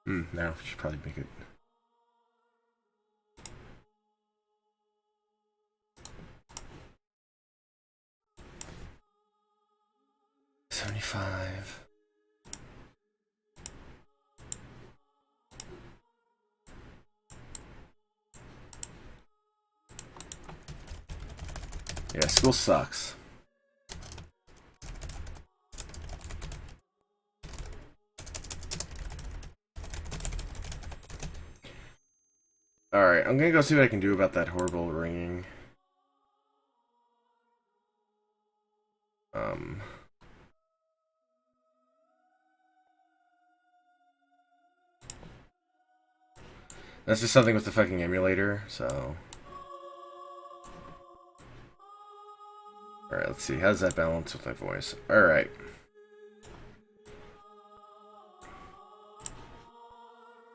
No, we should probably make it. $75. Yeah, school sucks. Alright, I'm gonna go see what I can do about that horrible ringing. Um... That's just something with the fucking emulator, so... Alright, let's see. How does that balance with my voice? Alright.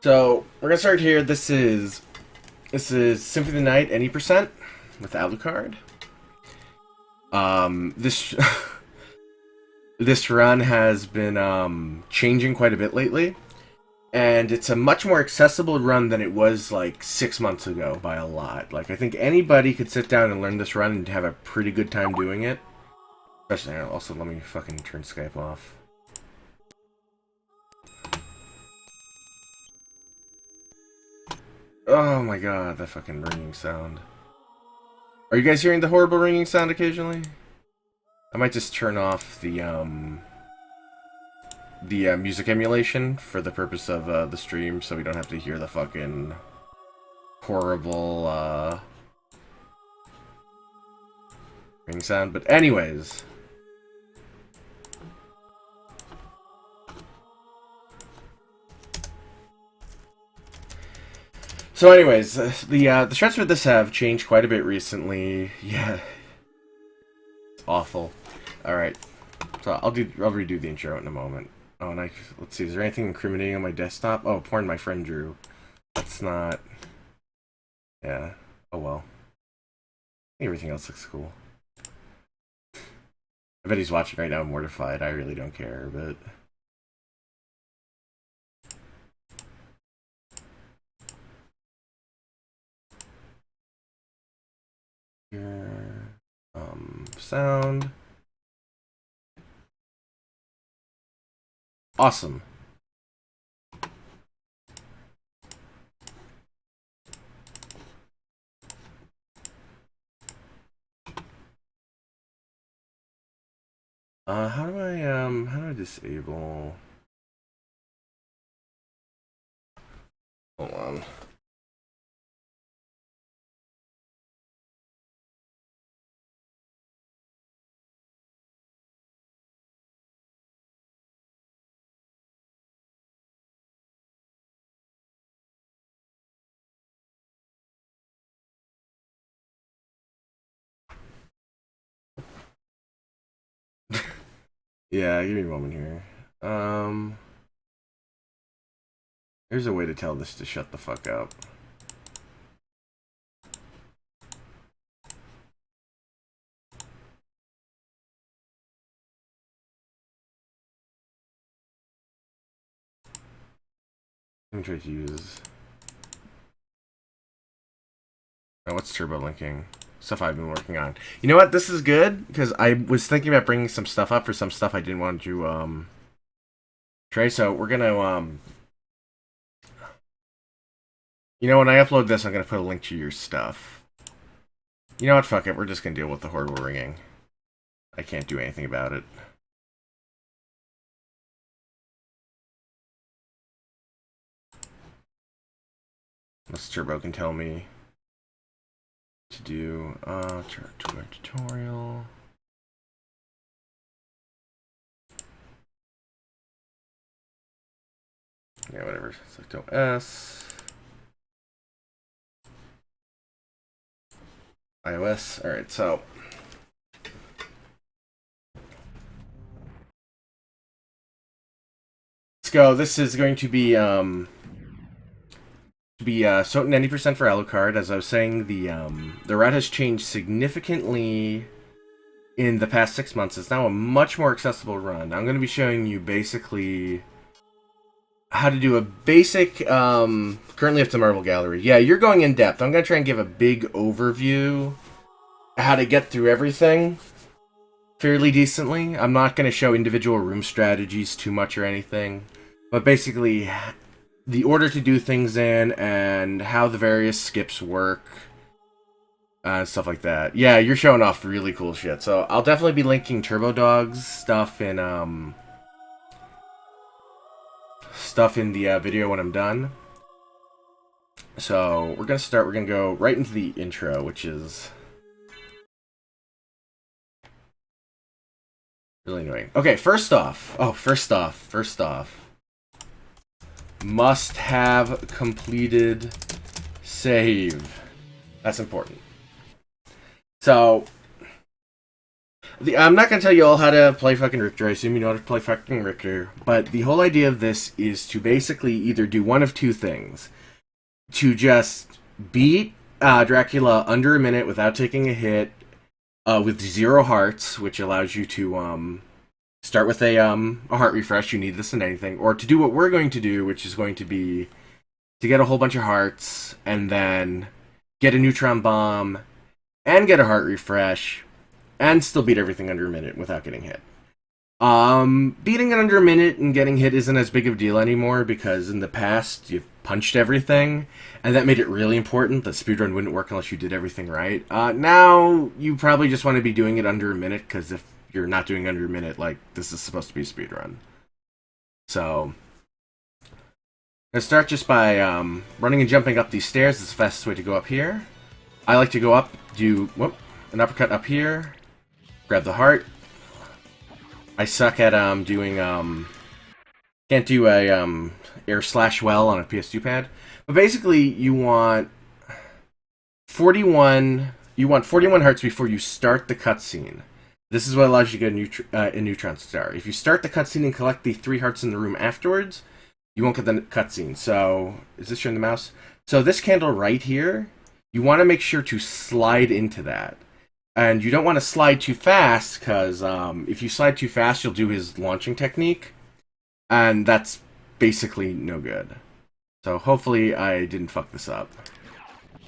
So, we're gonna start here. This is Symphony of the Night, any percent, with Alucard. This... this run has been, changing quite a bit lately. And it's a much more accessible run than it was, like, 6 months ago by a lot. Like, I think anybody could sit down and learn this run and have a pretty good time doing it. Especially, also, let me fucking turn Skype off. Oh my god, that fucking ringing sound. Are you guys hearing the horrible ringing sound occasionally? I might just turn off the music emulation for the purpose of the stream, so we don't have to hear the fucking horrible ring sound. But anyways, the strats for this have changed quite a bit recently. Yeah, it's awful. All right, so I'll redo the intro in a moment. Oh, nice. Let's see. Is there anything incriminating on my desktop? Oh, porn my friend drew. That's not... Yeah. Oh, well. Everything else looks cool. I bet he's watching right now mortified. I really don't care, but... Here... sound... Awesome. How do I disable... Hold on. Yeah, give me a moment here. There's a way to tell this to shut the fuck up. Let me try to use... Oh, what's turbo linking? Stuff I've been working on. You know what? This is good, because I was thinking about bringing some stuff up for some stuff I didn't want to, try, so we're gonna, you know, when I upload this, I'm gonna put a link to your stuff. You know what? Fuck it. We're just gonna deal with the horrible ringing. I can't do anything about it. Unless Turbo can tell me to do, tutorial. Yeah, whatever. Select OS. iOS. Alright, so. Let's go. This is going to be, SOTN 90% for Alucard. As I was saying, the route has changed significantly in the past 6 months. It's now a much more accessible run. I'm going to be showing you basically how to do a basic, currently up to Marble Gallery. Yeah, you're going in depth. I'm going to try and give a big overview how to get through everything fairly decently. I'm not going to show individual room strategies too much or anything, but basically the order to do things in and how the various skips work, stuff like that. Yeah, you're showing off really cool shit. So I'll definitely be linking Turbo Dog's stuff in the video when I'm done. So we're gonna go right into the intro, which is really annoying. Okay, first off, must have completed save. That's important. So, I'm not going to tell you all how to play fucking Richter. I assume you know how to play fucking Richter. But the whole idea of this is to basically either do one of two things. To just beat Dracula under a minute without taking a hit with 0 hearts, which allows you to start with a heart refresh. You need this in anything. Or to do what we're going to do, which is going to be to get a whole bunch of hearts and then get a neutron bomb and get a heart refresh and still beat everything under a minute without getting hit. Beating it under a minute and getting hit isn't as big of a deal anymore because in the past you've punched everything, and that made it really important that speedrun wouldn't work unless you did everything right. Now you probably just want to be doing it under a minute because if you're not doing under a minute, like, this is supposed to be a speedrun. So, let's start just by running and jumping up these stairs. It's the fastest way to go up here. I like to go up, do an uppercut up here, grab the heart. I suck at doing can't do a air slash well on a PS2 pad. But basically you want 41 hearts before you start the cutscene. This is what allows you to get a neutron star. If you start the cutscene and collect the 3 hearts in the room afterwards, you won't get the cutscene. So, is this showing the mouse? So this candle right here, you want to make sure to slide into that. And you don't want to slide too fast, because if you slide too fast, you'll do his launching technique. And that's basically no good. So hopefully I didn't fuck this up.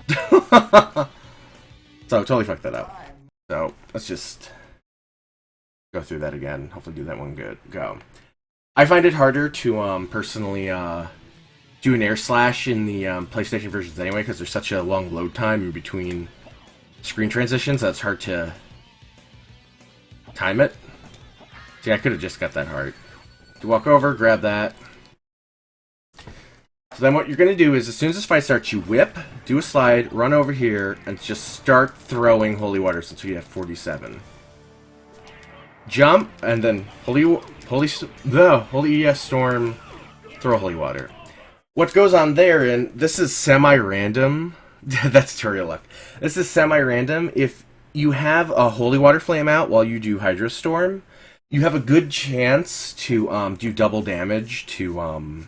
So totally fucked that up. So let's just go through that again. Hopefully do that one good. Go. I find it harder to personally do an air slash in the PlayStation versions anyway, because there's such a long load time in between screen transitions that's hard to time it. See, I could have just got that heart. To walk over, grab that. So then what you're going to do is, as soon as this fight starts, you whip, do a slide, run over here, and just start throwing holy waters until you have 47. Jump, and then holy storm, throw holy water. What goes on there, and this is semi-random. That's tutorial luck. This is semi-random. If you have a holy water flame out while you do Hydro Storm, you have a good chance to do double damage to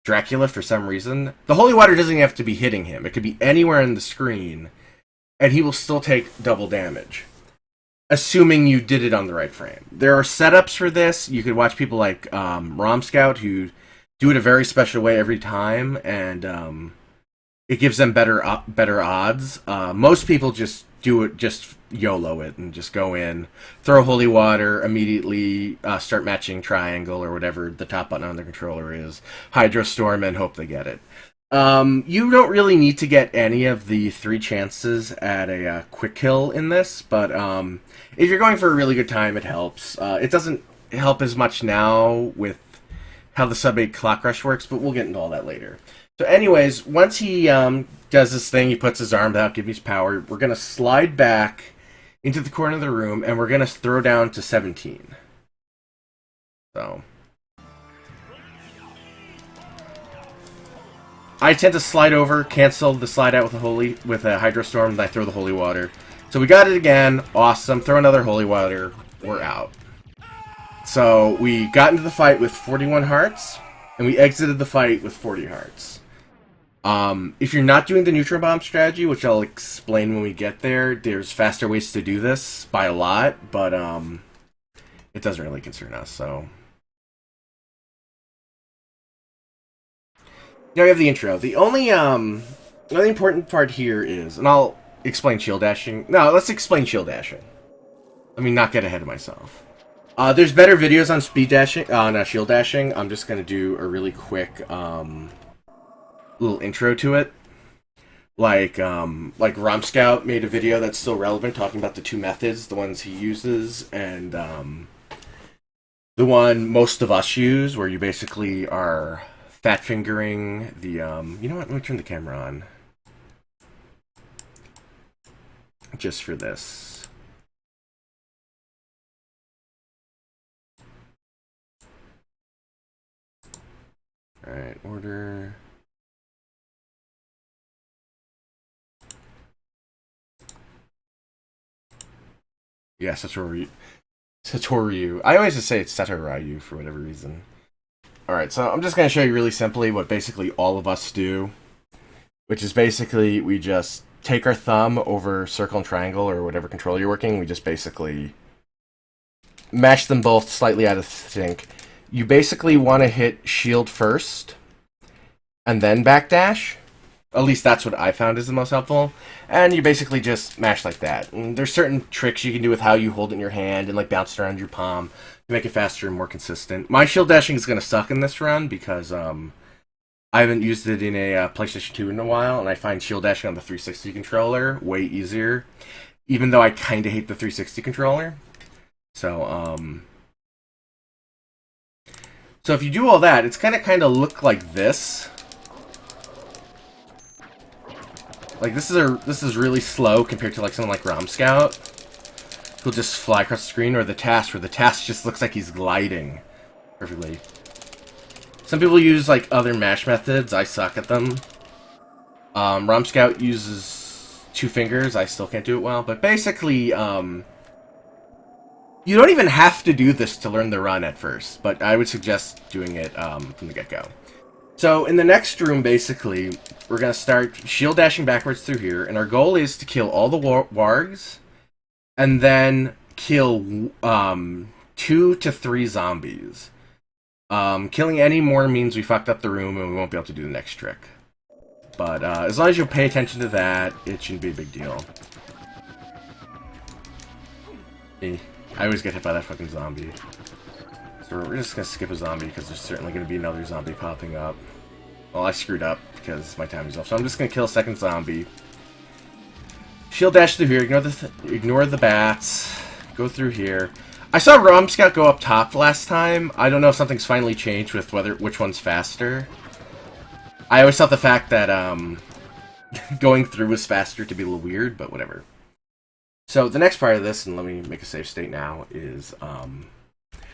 Dracula for some reason. The holy water doesn't have to be hitting him. It could be anywhere on the screen, and he will still take double damage, assuming you did it on the right frame. There are setups for this. You could watch people like Rom Scout who do it a very special way every time, and it gives them better odds. Most people just do it, just YOLO it, and just go in, throw holy water, immediately start matching triangle or whatever the top button on the controller is, Hydro Storm, and hope they get it. You don't really need to get any of the 3 chances at a quick kill in this, but if you're going for a really good time, it helps. It doesn't help as much now with how the sub-8 clock rush works, but we'll get into all that later. So anyways, once he does this thing, he puts his arm out, gives me his power, we're going to slide back into the corner of the room, and we're going to throw down to 17. So I tend to slide over, cancel the slide out with a Hydro Storm, and I throw the holy water. So we got it again, awesome, throw another holy water, we're out. So we got into the fight with 41 hearts, and we exited the fight with 40 hearts. If you're not doing the neutron bomb strategy, which I'll explain when we get there, there's faster ways to do this by a lot, but it doesn't really concern us, so Now we have the intro. The only important part here is, and I'll explain shield dashing. No, let's explain shield dashing. Let me not get ahead of myself. There's better videos on speed dashing, on shield dashing. I'm just gonna do a really quick little intro to it. Like Rom Scout made a video that's still relevant, talking about the two methods, the ones he uses, and the one most of us use, where you basically are fat fingering the. You know what? Let me turn the camera on. Just for this. Alright, order. Yeah, Satoryu. I always just say it's Satoryu for whatever reason. Alright, so I'm just going to show you really simply what basically all of us do. Which is basically, we just take our thumb over circle and triangle, or whatever controller you're working. We just basically mash them both slightly out of sync. You basically want to hit shield first, and then backdash. At least that's what I found is the most helpful. And you basically just mash like that. And there's certain tricks you can do with how you hold it in your hand and like bounce it around your palm to make it faster and more consistent. My shield dashing is going to suck in this run because I haven't used it in a PlayStation 2 in a while, and I find shield dashing on the 360 controller way easier, even though I kind of hate the 360 controller. So if you do all that, it's gonna kind of look like this. Like this is really slow compared to like someone like Rom Scout, who'll just fly across the screen, or the task, where the task just looks like he's gliding perfectly. Some people use like other mash methods. I suck at them. Rom Scout uses 2 fingers. I still can't do it well. But basically, you don't even have to do this to learn the run at first. But I would suggest doing it from the get-go. So in the next room, basically, we're going to start shield dashing backwards through here. And our goal is to kill all the wargs. And then kill 2 to 3 zombies. Killing any more means we fucked up the room and we won't be able to do the next trick. But as long as you pay attention to that, it shouldn't be a big deal. I always get hit by that fucking zombie. So we're just gonna skip a zombie because there's certainly gonna be another zombie popping up. Well, I screwed up because my time is off, so I'm just gonna kill a second zombie. Shield dash through here. Ignore the bats. Go through here. I saw Rom Scout go up top last time. I don't know if something's finally changed with which one's faster. I always thought the fact that going through was faster to be a little weird, but whatever. So the next part of this, and let me make a save state now, is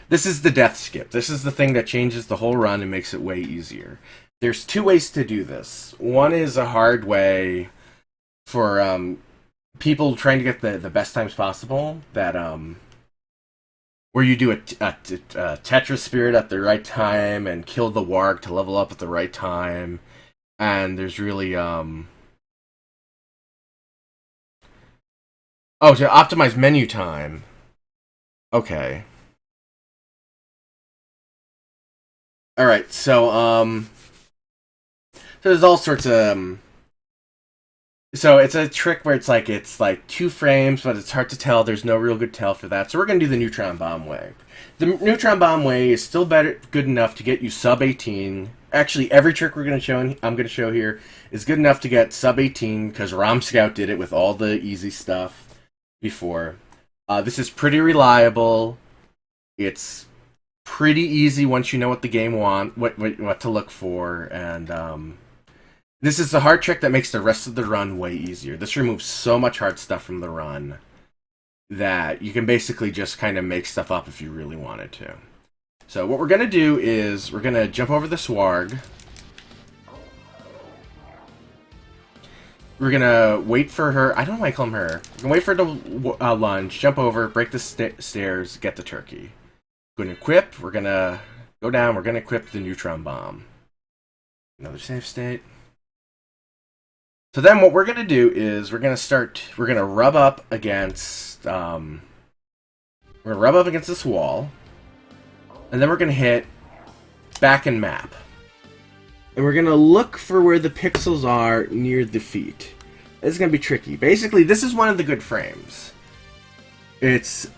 this is the death skip. This is the thing that changes the whole run and makes it way easier. There's 2 ways to do this. One is a hard way for people trying to get the best times possible, that where you do a Tetris Spirit at the right time and kill the warg to level up at the right time. And there's really oh, to optimize menu time. Okay. Alright, so there's all sorts of so it's a trick where it's like 2 frames, but it's hard to tell. There's no real good tell for that. So we're gonna do the neutron bomb way. The neutron bomb way is still good enough to get you sub 18. Actually, every trick I'm gonna show here is good enough to get sub 18 because Rom Scout did it with all the easy stuff before. This is pretty reliable. It's pretty easy once you know what the game what to look for, and this is the hard trick that makes the rest of the run way easier. This removes so much hard stuff from the run that you can basically just kind of make stuff up if you really wanted to. So what we're going to do is we're going to jump over this warg. We're going to wait for her. I don't know why I call him her. We're going to wait for her to lunge, jump over, break the stairs, get the turkey. We're going to equip. We're going to go down. We're going to equip the neutron bomb. Another save state. So then what we're going to do is we're going to rub up against this wall, and then we're going to hit back and map. And we're going to look for where the pixels are near the feet. This is going to be tricky. Basically, this is one of the good frames. It's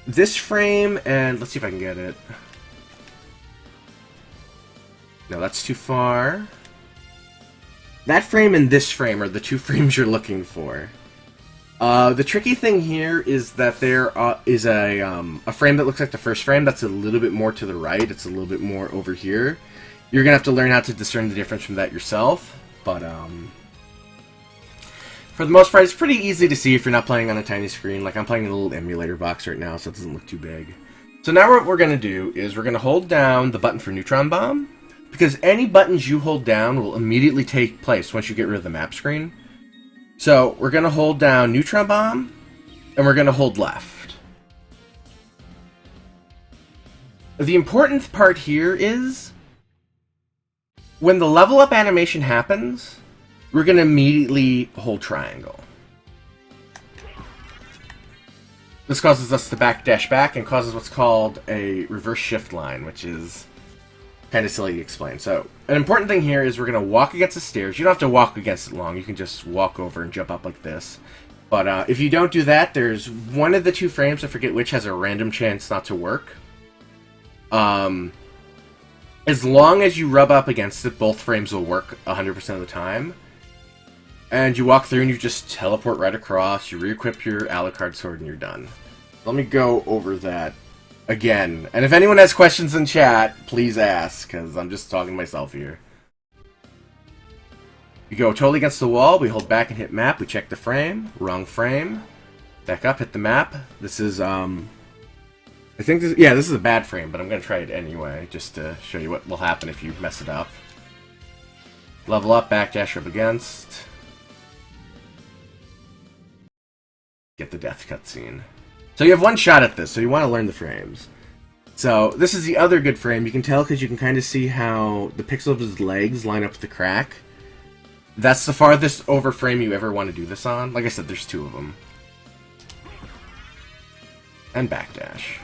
this frame, and let's see if I can get it. No, that's too far. That frame and this frame are the two frames you're looking for. The tricky thing here is that there is a frame that looks like the first frame that's a little bit more to the right. It's a little bit more over here. You're going to have to learn how to discern the difference from that yourself. But, for the most part, it's pretty easy to see if you're not playing on a tiny screen. Like, I'm playing in a little emulator box right now, so it doesn't look too big. So now what we're going to do is we're going to hold down the button for Neutron Bomb, because any buttons you hold down will immediately take place once you get rid of the map screen. So we're going to hold down Neutron Bomb, and we're going to hold left. The important part here is, when the level up animation happens, we're going to immediately hold triangle. This causes us to backdash back and causes what's called a reverse shift line, which is kind of silly to explain. So, an important thing here is we're going to walk against the stairs. You don't have to walk against it long. You can just walk over and jump up like this. But if you don't do that, there's one of the two frames, I forget which, has a random chance not to work. As long as you rub up against it, both frames will work 100% of the time. And you walk through and you just teleport right across, you re-equip your Alucard sword, and you're done. Let me go over that again. And if anyone has questions in chat, please ask, because I'm just talking to myself here. We go totally against the wall, we hold back and hit map, we check the frame, wrong frame. Back up, hit the map. This is, I think this, yeah, this is a bad frame, but I'm going to try it anyway, just to show you what will happen if you mess it up. Level up, backdash up against. Get the death cutscene. So you have one shot at this, so you want to learn the frames. So this is the other good frame. You can tell because you can kind of see how the pixel of his legs line up with the crack. That's the farthest over frame you ever want to do this on. Like I said, there's two of them. And backdash.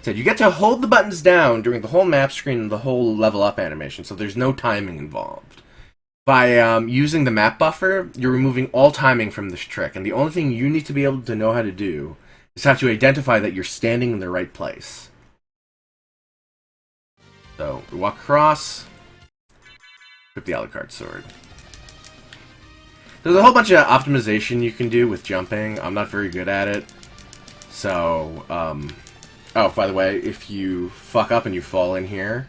So you get to hold the buttons down during the whole map screen and the whole level up animation, so there's no timing involved. By using the map buffer, you're removing all timing from this trick, and the only thing you need to be able to know how to do is how to identify that you're standing in the right place. So, we walk across, equip the Alucard sword. There's a whole bunch of optimization you can do with jumping. I'm not very good at it. So, oh, by the way, if you fuck up and you fall in here,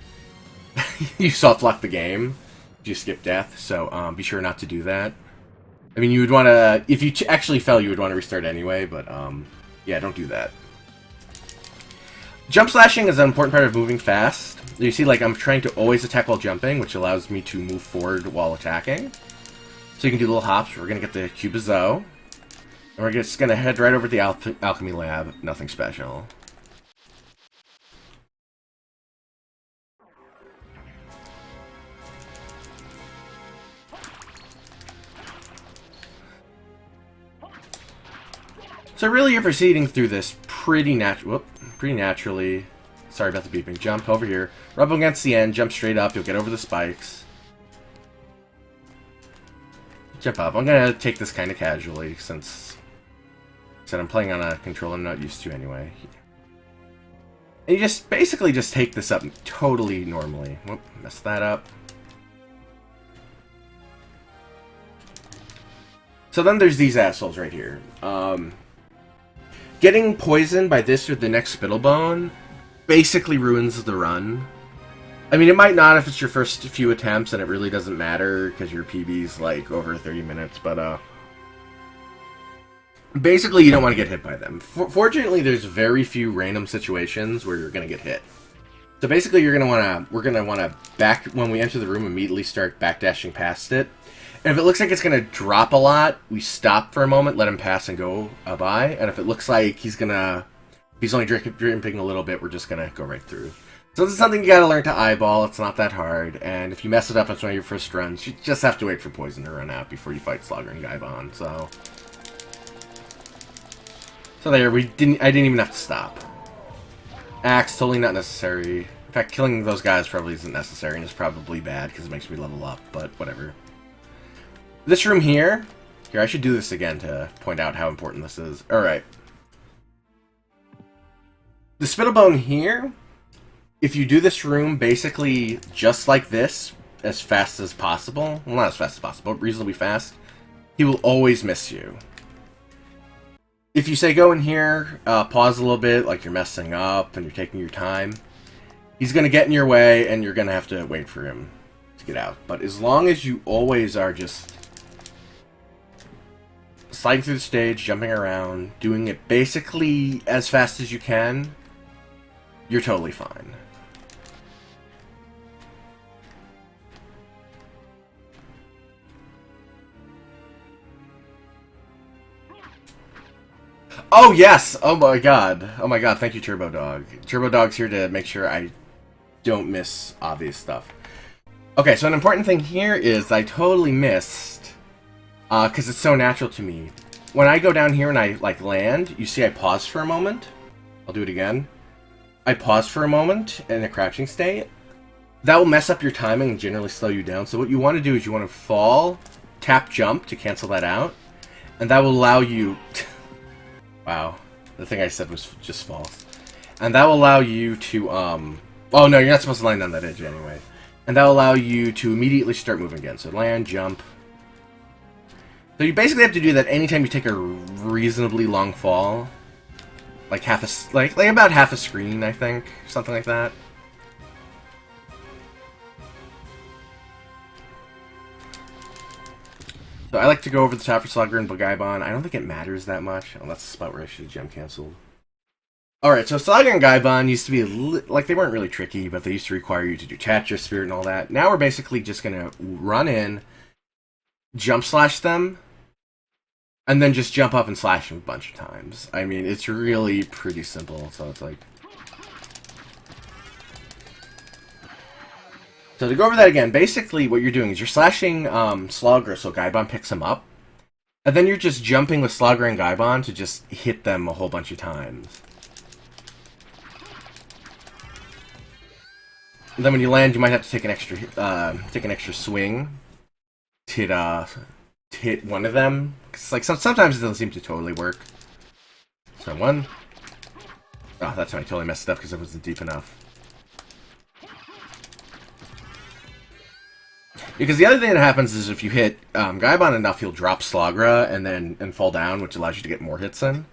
you soft-lock the game. You skip death, so be sure not to do that. I mean, you would want to, if you actually fell, you would want to restart anyway, but yeah, don't do that. Jump slashing is an important part of moving fast. You see, like, I'm trying to always attack while jumping, which allows me to move forward while attacking. So you can do little hops. We're going to get the Cube of Zoe. And we're just going to head right over to the Alchemy Lab. Nothing special. So really you're proceeding through this pretty naturally. Sorry about the beeping. Jump over here. Rub against the end. Jump straight up. You'll get over the spikes. Jump up. I'm going to take this kind of casually since I'm playing on a controller I'm not used to anyway. And you just basically just take this up totally normally. Whoop, messed that up. So then there's these assholes right here. Getting poisoned by this or the next Spittlebone basically ruins the run. I mean, it might not if it's your first few attempts and it really doesn't matter because your PB's like over 30 minutes, but basically you don't want to get hit by them. Fortunately, there's very few random situations where you're going to get hit. So basically we're going to want to back, when we enter the room, immediately start backdashing past it. And if it looks like it's going to drop a lot, we stop for a moment, let him pass and go by. And if it looks like he's only dripping a little bit, we're just going to go right through. So this is something you got to learn to eyeball. It's not that hard. And if you mess it up, it's one of your first runs. You just have to wait for poison to run out before you fight Slugger and Gaibon. So there, I didn't even have to stop. Axe, totally not necessary. fact, killing those guys probably isn't necessary, and it's probably bad, because it makes me level up, but whatever. This room here... Here, I should do this again to point out how important this is. Alright. The Spittlebone here, if you do this room basically just like this, as fast as possible, well, not as fast as possible, but reasonably fast, he will always miss you. If you say go in here, pause a little bit, like you're messing up and you're taking your time, he's going to get in your way and you're going to have to wait for him to get out. But as long as you always are just sliding through the stage, jumping around, doing it basically as fast as you can, you're totally fine. Oh, yes! Oh my god. Oh my god, thank you, Turbo Dog. Turbo Dog's here to make sure I don't miss obvious stuff. Okay, so an important thing here is I totally missed, because it's so natural to me. When I go down here and I, like, land, you see I pause for a moment. I'll do it again. I pause for a moment in a crouching state. That will mess up your timing and generally slow you down. So what you want to do is you want to fall, tap jump to cancel that out, and that will allow you... Wow, the thing I said was just false. And that will allow you to, Oh no, you're not supposed to land on that edge anyway. And that will allow you to immediately start moving again. So land, jump. So you basically have to do that anytime you take a reasonably long fall. Like like about half a screen, I think. Something like that. So I like to go over the top for Slugger and Bagaibon. I don't think it matters that much. Oh, that's the spot where I should have gem canceled. Alright, so Slugger and Gaibon used to be, like, they weren't really tricky, but they used to require you to do Tatcha Spirit and all that. Now we're basically just going to run in, jump slash them, and then just jump up and slash them a bunch of times. I mean, it's really pretty simple, so it's like... So to go over that again, basically what you're doing is you're slashing Slugger so Gaibon picks him up, and then you're just jumping with Slugger and Gaibon to just hit them a whole bunch of times. And then when you land, you might have to take an extra swing to hit one of them. Cause like sometimes it doesn't seem to totally work. So one. Oh, that's how I totally messed it up because it wasn't deep enough. Because the other thing that happens is if you hit Gaibon enough, he'll drop Slagra and fall down, which allows you to get more hits in.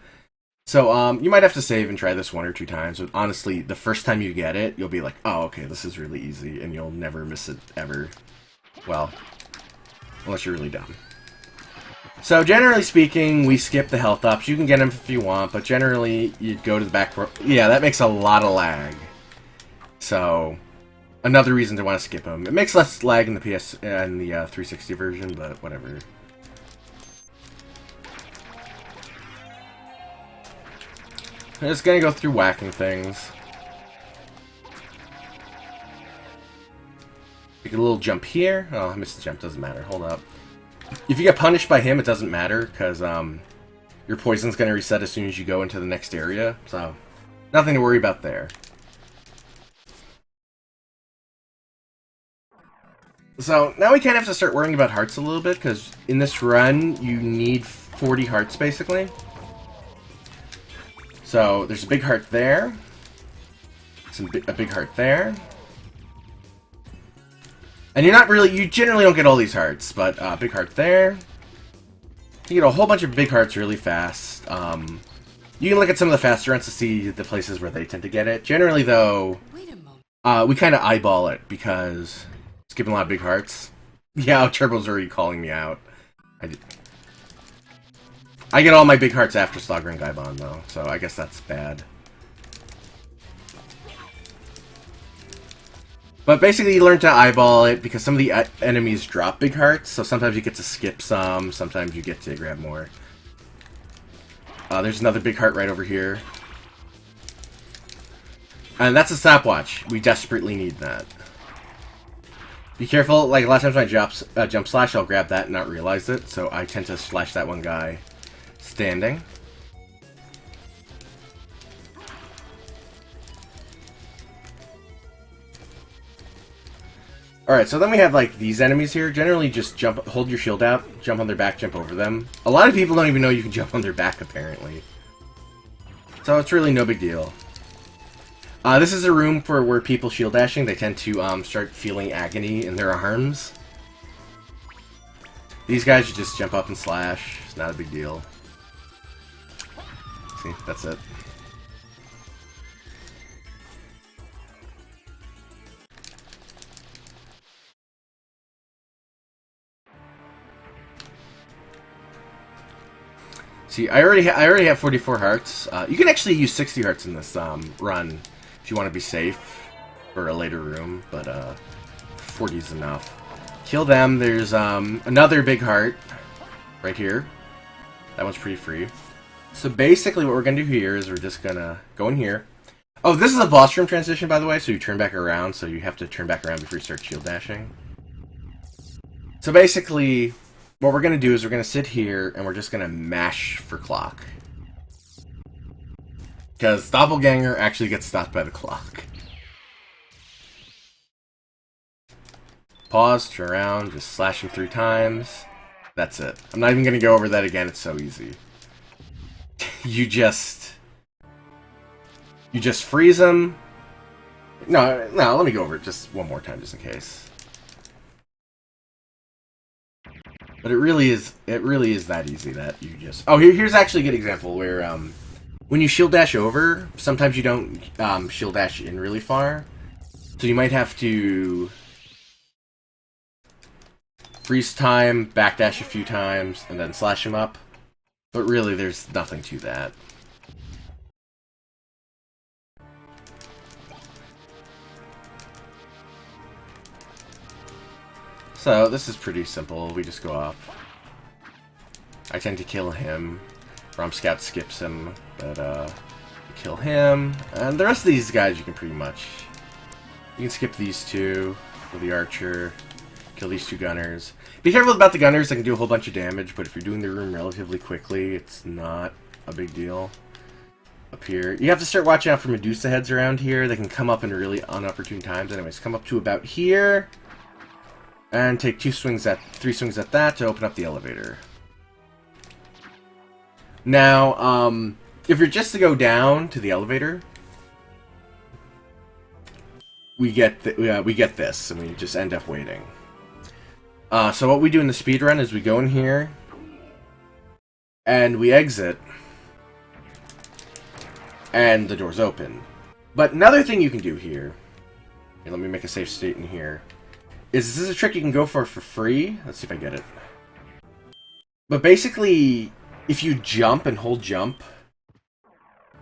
So you might have to save and try this 1 or 2 times, but honestly, the first time you get it, you'll be like, oh, okay, this is really easy, and you'll never miss it ever. Well, unless you're really dumb. So generally speaking, we skip the health ups. You can get them if you want, but generally, you go to the back... Yeah, that makes a lot of lag. So... Another reason to want to skip them. It makes less lag in the 360 version, but whatever. I'm just gonna go through whacking things. Take a little jump here. Oh, I missed the jump. Doesn't matter. Hold up. If you get punished by him, it doesn't matter because your poison's gonna reset as soon as you go into the next area. So nothing to worry about there. So, now we kind of have to start worrying about hearts a little bit, because in this run, you need 40 hearts, basically. So, there's a big heart there. A big heart there. And you generally don't get all these hearts, but big heart there. You get a whole bunch of big hearts really fast. You can look at some of the faster runs to see the places where they tend to get it. Generally, though, we kind of eyeball it, because... Skipping a lot of big hearts. Yeah, Turbo's already calling me out. I get all my big hearts after Slugger and Gaibon, though, so I guess that's bad. But basically, you learn to eyeball it because some of the enemies drop big hearts, so sometimes you get to skip some, sometimes you get to grab more. There's another big heart right over here. And that's a stopwatch. We desperately need that. Be careful, like a lot of times when I jump slash, I'll grab that and not realize it, so I tend to slash that one guy standing. Alright, so then we have, like, these enemies here. Generally, just jump, hold your shield out, jump on their back, jump over them. A lot of people don't even know you can jump on their back, apparently. So it's really no big deal. This is a room for where people shield dashing. They tend to start feeling agony in their arms. These guys, you just jump up and slash. It's not a big deal. See, that's it. See, I already have 44 hearts. You can actually use 60 hearts in this run if you want to be safe for a later room, but 40 is enough. Kill them. There's another big heart right here. That one's pretty free. So basically what we're going to do here is we're just going to go in here. Oh, this is a boss room transition, by the way, so you turn back around, so you have to turn back around before you start shield dashing. So basically, what we're going to do is we're going to sit here, and we're just going to mash for clock. Because Doppelganger actually gets stopped by the clock. Pause, turn around, just slash him 3 times. That's it. I'm not even going to go over that again, it's so easy. You just freeze him. No, let me go over it just one more time, just in case. But it really is that easy that you just... Oh, here's actually a good example where when you shield dash over, sometimes you don't shield dash in really far. So you might have to freeze time, backdash a few times, and then slash him up. But really, there's nothing to that. So, this is pretty simple. We just go up. I tend to kill him. Rom Scout skips him, but kill him. And the rest of these guys you can pretty much... You can skip these two for the archer. Kill these 2 gunners. Be careful about the gunners, they can do a whole bunch of damage, but if you're doing the room relatively quickly, it's not a big deal. Up here. You have to start watching out for Medusa heads around here. They can come up in really unopportune times. Anyways, come up to about here. And take 3 swings at that to open up the elevator. Now, if you're just to go down to the elevator, we get this, and we just end up waiting. So what we do in the speedrun is we go in here, and we exit, and the door's open. But another thing you can do here, let me make a safe state in here, is this is a trick you can go for free. Let's see if I get it. But basically, if you jump and hold jump,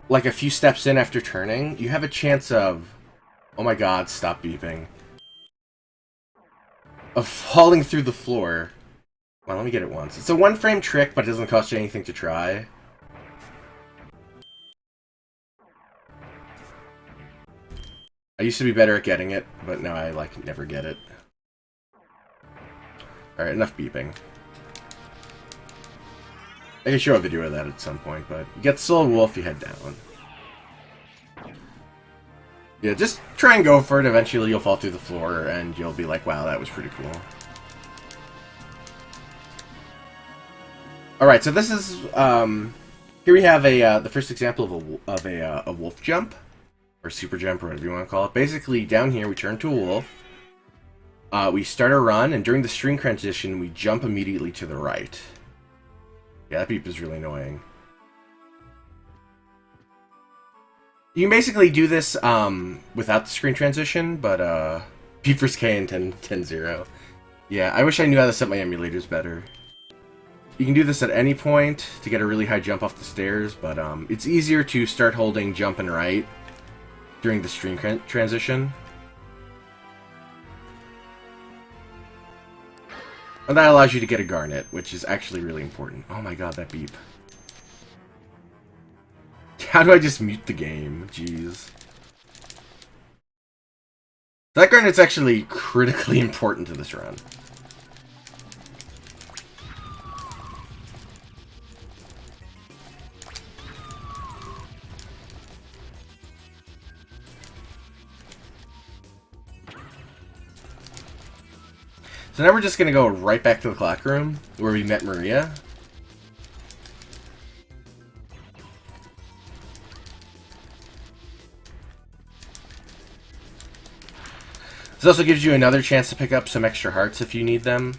like a few steps in after turning, you have a chance of, oh my god, stop beeping, of falling through the floor. Well, let me get it once. It's a 1-frame trick, but it doesn't cost you anything to try. I used to be better at getting it, but now I, like, never get it. Alright, enough beeping. I can show a video of that at some point, but you get Soul Wolf, you head down. Yeah, just try and go for it. Eventually you'll fall through the floor, and you'll be like, wow, that was pretty cool. Alright, so this is, here we have the first example of a wolf jump, or super jump, or whatever you want to call it. Basically, down here, we turn to a wolf. We start a run, and during the string transition, we jump immediately to the right. Yeah, that beep is really annoying. You can basically do this without the screen transition, but P vs. K and 10-0. Yeah, I wish I knew how to set my emulators better. You can do this at any point to get a really high jump off the stairs, but it's easier to start holding jump and right during the stream transition. And that allows you to get a garnet, which is actually really important. Oh my god, that beep. How do I just mute the game? Jeez. That garnet's actually critically important to this run. So now we're just gonna go right back to the clock room where we met Maria. This also gives you another chance to pick up some extra hearts if you need them.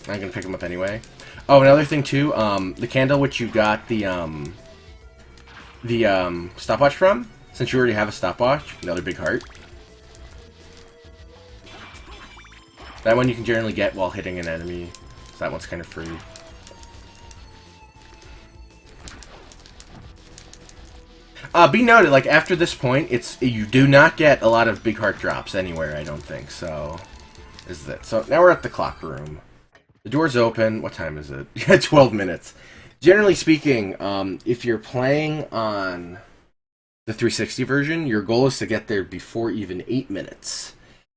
I'm gonna pick them up anyway. Oh, another thing too, the candle which you got the stopwatch from, since you already have a stopwatch, another big heart. That one you can generally get while hitting an enemy, so that one's kind of free. Be noted, like, after this point, you do not get a lot of big heart drops anywhere, I don't think, so... Is that. So, now we're at the clock room. The door's open. What time is it? 12 minutes. Generally speaking, if you're playing on the 360 version, your goal is to get there before even 8 minutes.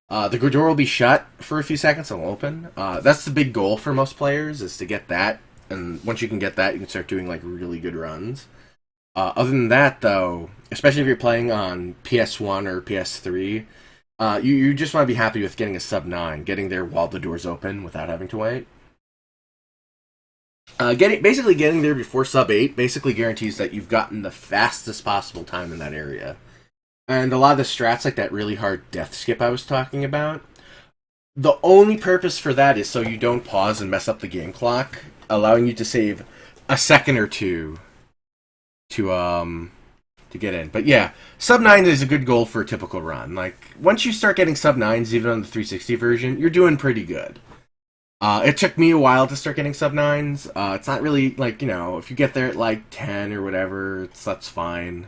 The door will be shut for a few seconds and will open. That's the big goal for most players, is to get that, and once you can get that, you can start doing, like, really good runs. Other than that, though, especially if you're playing on PS1 or PS3, you just want to be happy with getting a sub 9, getting there while the door's open without having to wait. Basically getting there before sub 8 basically guarantees that you've gotten the fastest possible time in that area. And a lot of the strats, like that really hard death skip I was talking about, the only purpose for that is so you don't pause and mess up the game clock, allowing you to save a second or two to get in. But yeah, sub 9 is a good goal for a typical run. Like, once you start getting sub 9s, even on the 360 version, you're doing pretty good. It took me a while to start getting sub 9s. It's not really, like, you know, if you get there at, like, 10 or whatever, that's fine.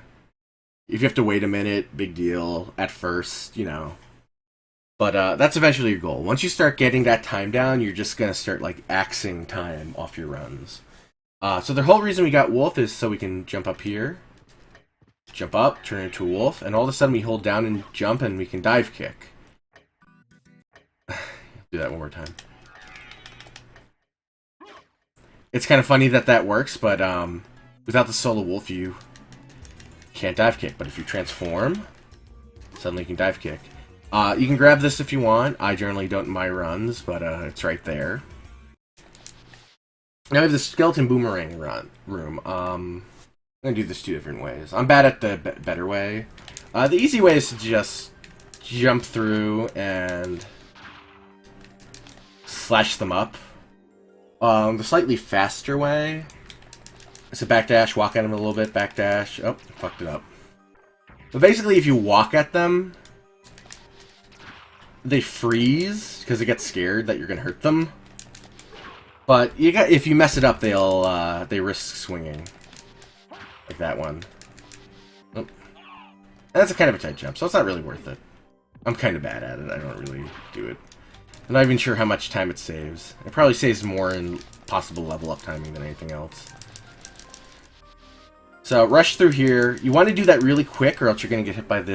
If you have to wait a minute, big deal at first, you know. But that's eventually your goal. Once you start getting that time down, you're just going to start, like, axing time off your runs. So the whole reason we got Wolf is so we can jump up here, jump up, turn into a wolf, and all of a sudden we hold down and jump and we can dive kick. Do that one more time. It's kind of funny that that works, but without the solo wolf you can't dive kick. But if you transform, suddenly you can dive kick. You can grab this if you want. I generally don't in my runs, but it's right there. Now we have the skeleton boomerang room. I'm going to do this two different ways. I'm bad at the better way. The easy way is to just jump through and slash them up. The slightly faster way is to backdash, walk at them a little bit, backdash. Oh, fucked it up. But basically, if you walk at them, they freeze because they get scared that you're going to hurt them. But if you mess it up, they risk swinging. Like that one. Oh. That's a kind of a tight jump, so it's not really worth it. I'm kind of bad at it. I don't really do it. I'm not even sure how much time it saves. It probably saves more in possible level up timing than anything else. So rush through here. You want to do that really quick, or else you're going to get hit by the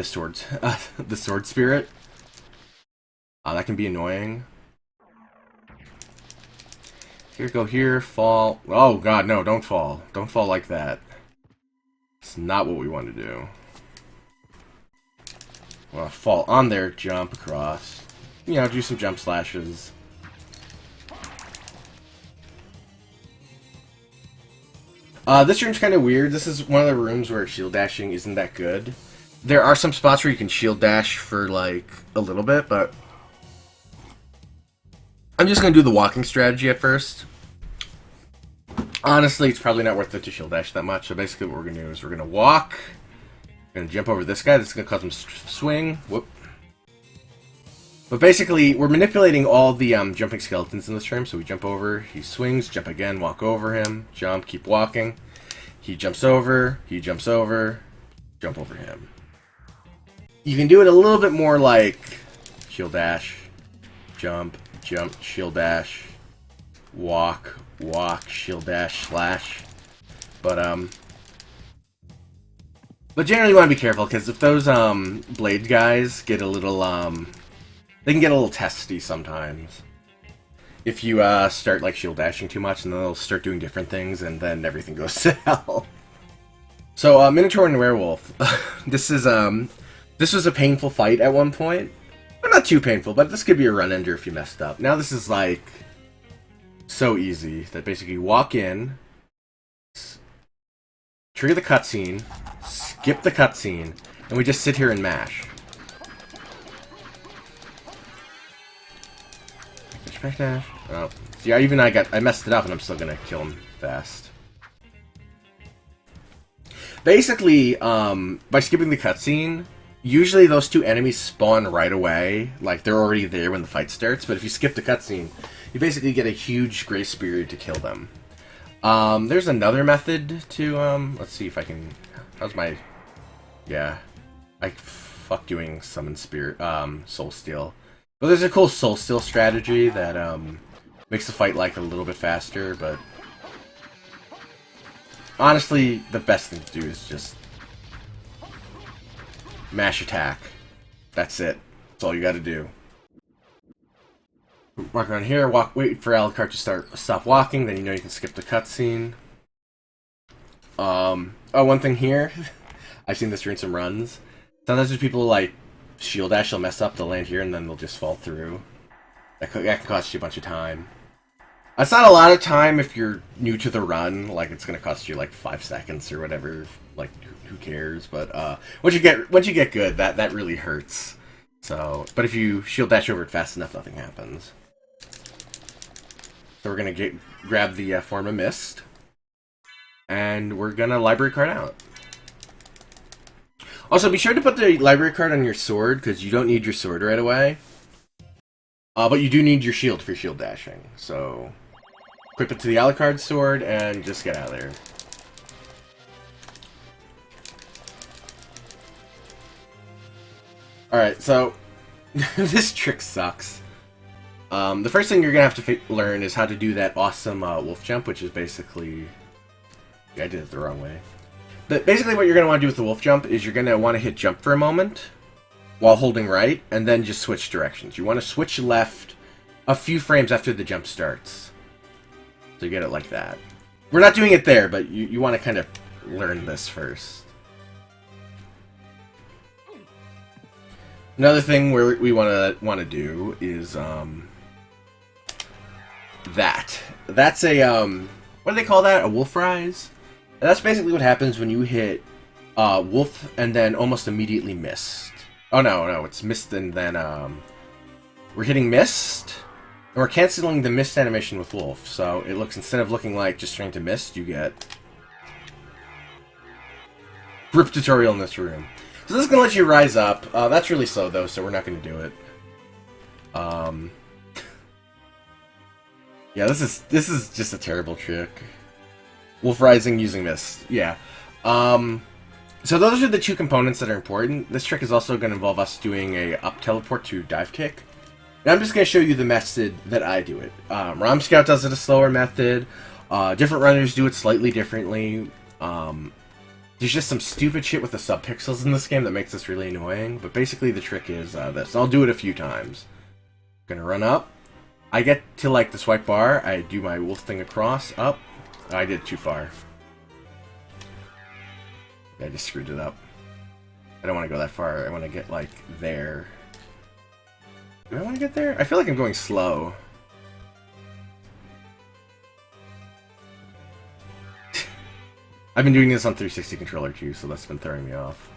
the sword spirit. That can be annoying. Here, go here, fall. Oh god, no, don't fall. Don't fall like that. It's not what we want to do. Well, fall on there, jump across. You know, do some jump slashes. This room's kind of weird. This is one of the rooms where shield dashing isn't that good. There are some spots where you can shield dash for, like, a little bit, but I'm just going to do the walking strategy at first. Honestly, it's probably not worth it to shield dash that much. So basically what we're going to do is we're going to walk. We're going to jump over this guy. This is going to cause him swing. Whoop. But basically, we're manipulating all the jumping skeletons in this room. So we jump over, he swings, jump again, walk over him, jump, keep walking. He jumps over, jump over him. You can do it a little bit more like shield dash, jump, jump, shield dash, walk, walk, shield dash, slash. But generally you want to be careful, because if those blade guys get a little they can get a little testy sometimes. If you start like shield dashing too much, and then they'll start doing different things, and then everything goes to hell. So Minotaur and Werewolf. This was a painful fight at one point. But not too painful, but this could be a run ender if you messed up. Now this is like so easy that basically you walk in, trigger the cutscene, skip the cutscene, and we just sit here and mash. Dash, dash. Oh, yeah. Even I messed it up, and I'm still gonna kill him fast. Basically, by skipping the cutscene, usually those two enemies spawn right away. Like, they're already there when the fight starts. But if you skip the cutscene, you basically get a huge grace period to kill them. There's another method to, let's see if I can... How's my... Yeah. I fuck doing Summon Spirit, Soul Steal. But there's a cool Soul Steal strategy that, makes the fight, like, a little bit faster, but... Honestly, the best thing to do is just... mash attack. That's it. That's all you gotta do. Walk around here, wait for Alucard to stop walking, then you know you can skip the cutscene. Oh, one thing here. I've seen this during some runs. Sometimes there's people like shield dash, they'll mess up, they'll land here, and then they'll just fall through. That can cost you a bunch of time. It's not a lot of time if you're new to the run, like it's gonna cost you like 5 seconds or whatever, like who cares, but once you get good, that really hurts. So, but if you shield dash over it fast enough, nothing happens. So we're gonna grab the Form of Mist, and we're gonna library card out. Also, be sure to put the library card on your sword, because you don't need your sword right away. But you do need your shield for shield dashing, so... Equip it to the Alucard sword, and just get out of there. Alright, so... this trick sucks. The first thing you're gonna have to learn is how to do that awesome wolf jump, which is basically... Yeah, I did it the wrong way. But basically what you're gonna want to do with the wolf jump is you're gonna want to hit jump for a moment, while holding right, and then just switch directions. You want to switch left a few frames after the jump starts. So you get it like that. We're not doing it there, but you want to kind of learn this first. Another thing where we want to do is that. That's a what do they call that? A wolf rise? And that's basically what happens when you hit wolf and then almost immediately missed. Oh no, it's mist and then we're hitting mist. And we're canceling the mist animation with wolf, so it looks, instead of looking like just trying to mist, you get grip tutorial in this room. So this is gonna let you rise up. That's really slow though, so we're not gonna do it. Yeah, this is just a terrible trick. Wolf rising using mist. Yeah. So those are the two components that are important. This trick is also going to involve us doing a up teleport to dive kick. And I'm just going to show you the method that I do it. Rom Scout does it a slower method. Different runners do it slightly differently. There's just some stupid shit with the subpixels in this game that makes this really annoying. But basically the trick is this. I'll do it a few times. Gonna run up. I get to like the swipe bar. I do my wolf thing across. Up. I did too far. I just screwed it up. I don't want to go that far. I want to get like there. Do I want to get there? I feel like I'm going slow. I've been doing this on 360 controller too, so that's been throwing me off.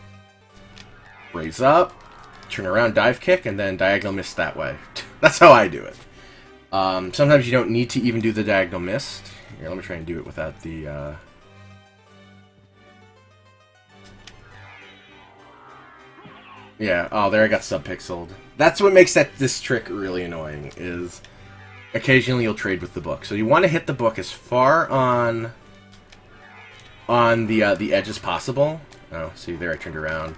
Raise up, turn around, dive kick, and then diagonal mist that way. That's how I do it. Sometimes you don't need to even do the diagonal mist. Here, let me try and do it without the... Yeah, oh, there I got subpixeled. That's what makes this trick really annoying, is occasionally you'll trade with the book. So you want to hit the book as far on the edge as possible. Oh, see, there I turned around.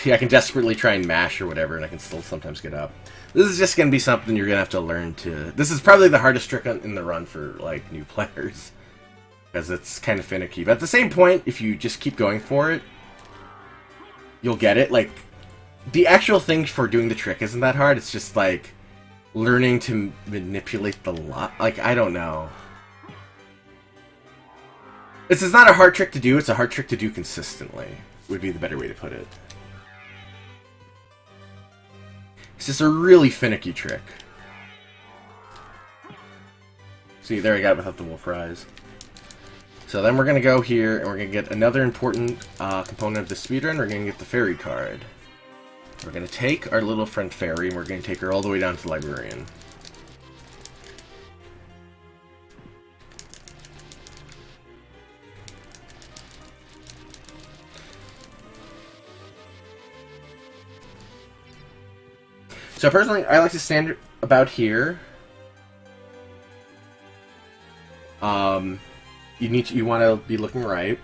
Yeah, I can desperately try and mash or whatever, and I can still sometimes get up. This is just going to be something you're going to have to learn to... This is probably the hardest trick in the run for, like, new players. Because it's kind of finicky. But at the same point, if you just keep going for it, you'll get it. Like, the actual thing for doing the trick isn't that hard. It's just, like, learning to manipulate the lot. Like, I don't know. This is not a hard trick to do. It's a hard trick to do consistently, would be the better way to put it. just a really finicky trick. See, there I got it without the wolf rise. So then we're going to go here, and we're going to get another important component of the speedrun. We're going to get the fairy card. We're going to take our little friend fairy, and we're going to take her all the way down to the librarian. So personally, I like to stand about here. You want to be looking right.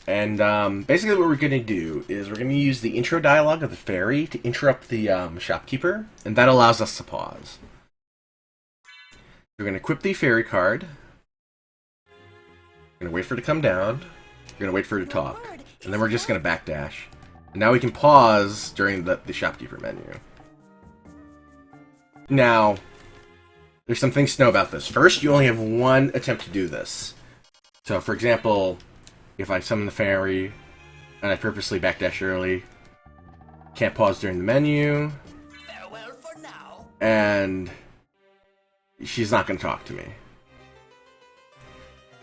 And basically what we're going to do is we're going to use the intro dialogue of the fairy to interrupt the shopkeeper, and that allows us to pause. We're going to equip the fairy card. We're going to wait for it to come down. We're going to wait for it to talk. And then we're just going to backdash. And now we can pause during the shopkeeper menu. Now, there's some things to know about this. First, you only have one attempt to do this. So, for example, if I summon the fairy, and I purposely backdash early, can't pause during the menu, Farewell for now. And she's not going to talk to me.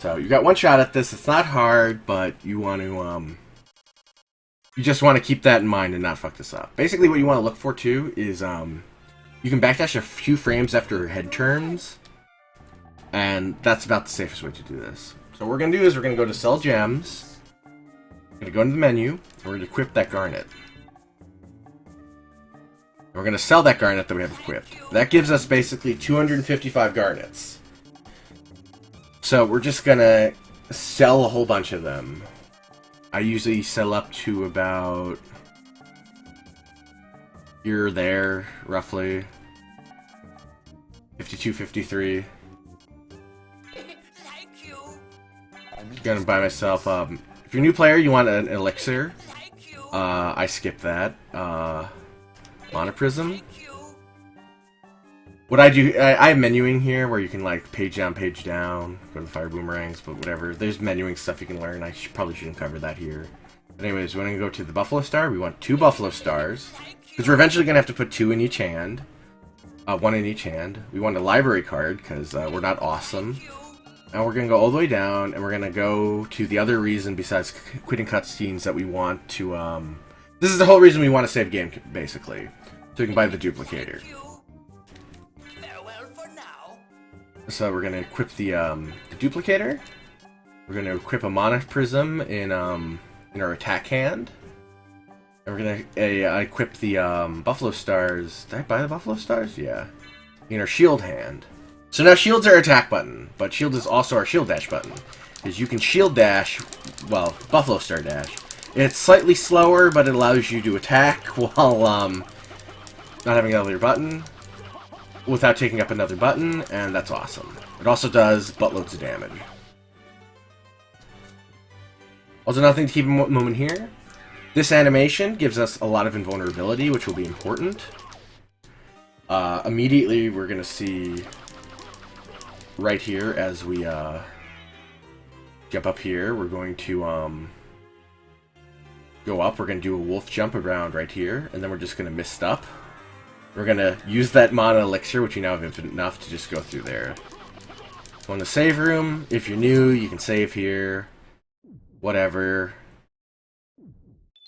So, you got one shot at this. It's not hard, but you want to, you just want to keep that in mind and not fuck this up. Basically, what you want to look for, too, is, you can backdash a few frames after her head turns, and that's about the safest way to do this. So what we're going to do is we're going to go to Sell Gems, we're going to go into the menu, and we're going to equip that garnet. And we're going to sell that garnet that we have equipped. That gives us basically 255 garnets. So we're just going to sell a whole bunch of them. I usually sell up to about here or there, roughly. 52, 53. Thank you. I'm gonna buy myself, if you're a new player, you want an elixir. Thank you. I skip that. Monoprism. Thank you. What I do, I have menuing here where you can, like, page down, go to the fire boomerangs, but whatever. There's menuing stuff you can learn. I probably shouldn't cover that here. But anyways, we're gonna go to the Buffalo Star. We want 2 Buffalo Stars. Because we're eventually going to have to put 2 in each hand. 1 in each hand. We want a library card, because we're not awesome. And we're going to go all the way down, and we're going to go to the other reason besides quitting cutscenes that we want to, This is the whole reason we want to save game, basically. So we can buy the duplicator. Farewell for now. So we're going to equip the duplicator. We're going to equip a monoprism in our attack hand. And we're gonna equip the Buffalo Stars. Did I buy the Buffalo Stars? Yeah. In our shield hand. So now shield's our attack button, but shield is also our shield dash button. Because you can shield dash, well, Buffalo Star dash. It's slightly slower, but it allows you to attack while not having another button, without taking up another button, and that's awesome. It also does buttloads of damage. Also, nothing to keep in moment here. This animation gives us a lot of invulnerability, which will be important. Immediately, we're going to see right here as we jump up here, we're going to go up. We're going to do a wolf jump around right here, and then we're just going to mist up. We're going to use that mana elixir, which you now have infinite enough to just go through there. So in the save room, if you're new, you can save here. Whatever.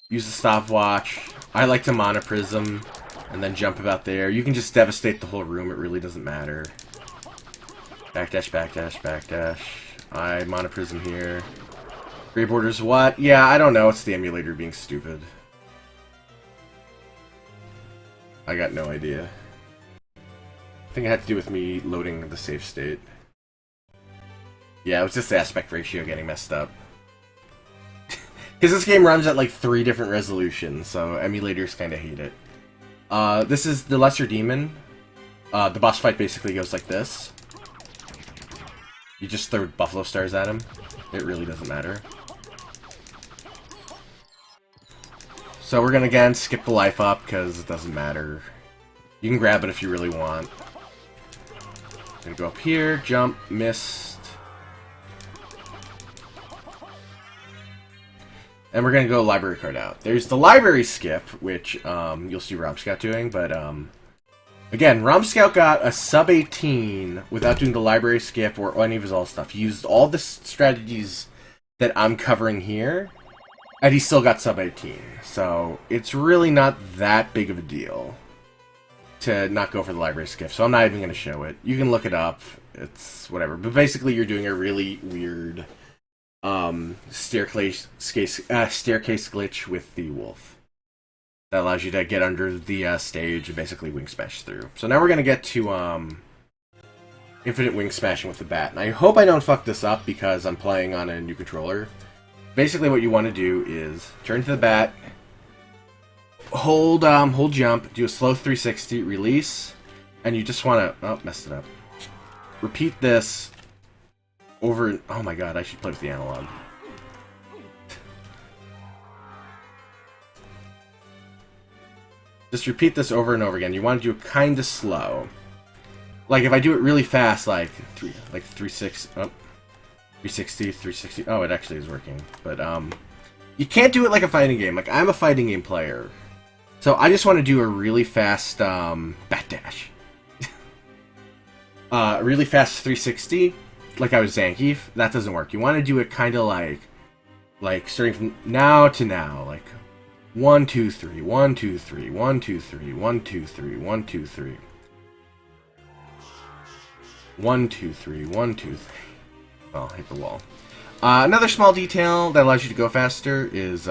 Use the stopwatch. I like to monoprism and then jump about there. You can just devastate the whole room. It really doesn't matter. Backdash, backdash, backdash. I monoprism here. Gray borders what? Yeah, I don't know. It's the emulator being stupid. I got no idea. I think it had to do with me loading the save state. Yeah, it was just the aspect ratio getting messed up. Because this game runs at like 3 different resolutions, so emulators kind of hate it. This is the Lesser Demon. The boss fight basically goes like this. You just throw Buffalo Stars at him. It really doesn't matter. So we're gonna again skip the life up because it doesn't matter. You can grab it if you really want. Gonna go up here, jump, missed. And we're gonna go library card out. There's the library skip, which you'll see Rom Scout doing, but again, Rom Scout got a sub 18 without doing the library skip or any of his all stuff. He used all the strategies that I'm covering here, and he still got sub 18. So it's really not that big of a deal to not go for the library skip. So I'm not even going to show it. You can look it up. It's whatever. But basically, you're doing a really weird staircase glitch with the wolf that allows you to get under the stage and basically wing smash through. So now we're going to get to infinite wing smashing with the bat. And I hope I don't fuck this up because I'm playing on a new controller. Basically what you want to do is turn to the bat, hold jump, do a slow 360, release, and you just want to... Oh, messed it up. Repeat this over... Oh my god, I should play with the analog. Just repeat this over and over again. You want to do it kind of slow. Like, if I do it really fast, like 360... Oh, 360, 360... Oh, it actually is working. But, you can't do it like a fighting game. Like, I'm a fighting game player. So I just want to do a really fast, bat dash. A really fast 360, like I was Zangief. That doesn't work. You want to do it kind of like starting from now to now, like 1, 2, 3, 1, 2, 3, 1, 2, 3, 1, 2, 3, 1, 2, 3. 1, 2, 3, 1, 2, 3. Well, hit the wall. Another small detail that allows you to go faster is,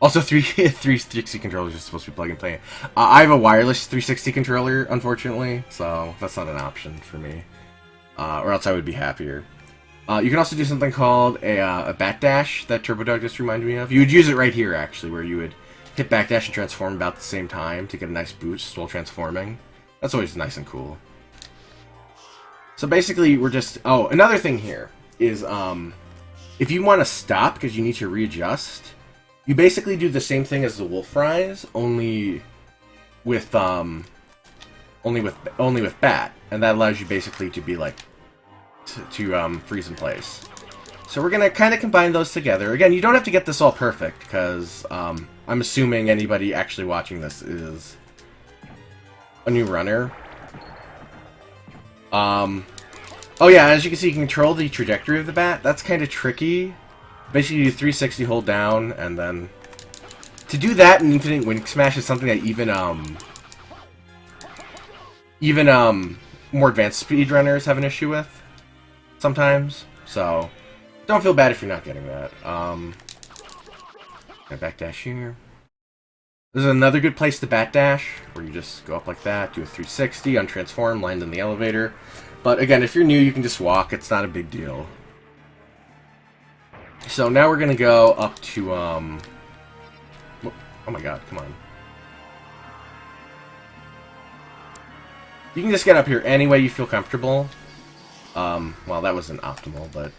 also 360 controllers are supposed to be plug and play. I have a wireless 360 controller, unfortunately, so that's not an option for me. Or else I would be happier. You can also do something called a bat dash that Turbo Dog just reminded me of. You would use it right here, actually, where you would hit backdash and transform about the same time to get a nice boost while transforming. That's always nice and cool. So basically, we're just... Oh, another thing here is, if you want to stop because you need to readjust, you basically do the same thing as the wolf rise, only with bat, and that allows you basically to be like to freeze in place. So we're gonna kind of combine those together. Again, you don't have to get this all perfect because I'm assuming anybody actually watching this is a new runner. Oh yeah, as you can see, you can control the trajectory of the bat. That's kind of tricky. Basically, you do 360, hold down, and then... To do that in Infinite Wing Smash is something that even more advanced speedrunners have an issue with, sometimes. So, don't feel bad if you're not getting that. Backdash here. This is another good place to bat dash, where you just go up like that, do a 360, untransform, land in the elevator. But again, if you're new, you can just walk. It's not a big deal. So now we're gonna go up to, oh my god, come on. You can just get up here any way you feel comfortable. Well, that wasn't optimal, but...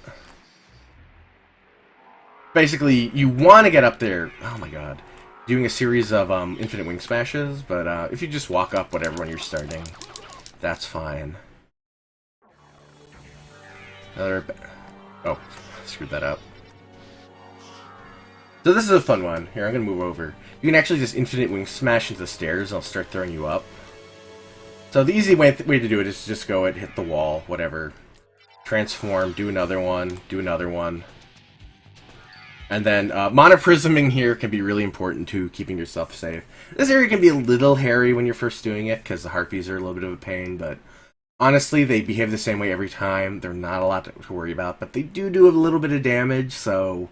Basically, you want to get up there, oh my god, doing a series of, infinite wing smashes, but, if you just walk up whatever when you're starting, that's fine. Another... Oh, screwed that up. So this is a fun one. Here, I'm going to move over. You can actually just infinite wing smash into the stairs and I'll start throwing you up. So the easy way to do it is just go and hit the wall, whatever. Transform, do another one, do another one. And then monoprisming here can be really important to keeping yourself safe. This area can be a little hairy when you're first doing it because the harpies are a little bit of a pain, but honestly, they behave the same way every time. They're not a lot to worry about, but they do a little bit of damage, so...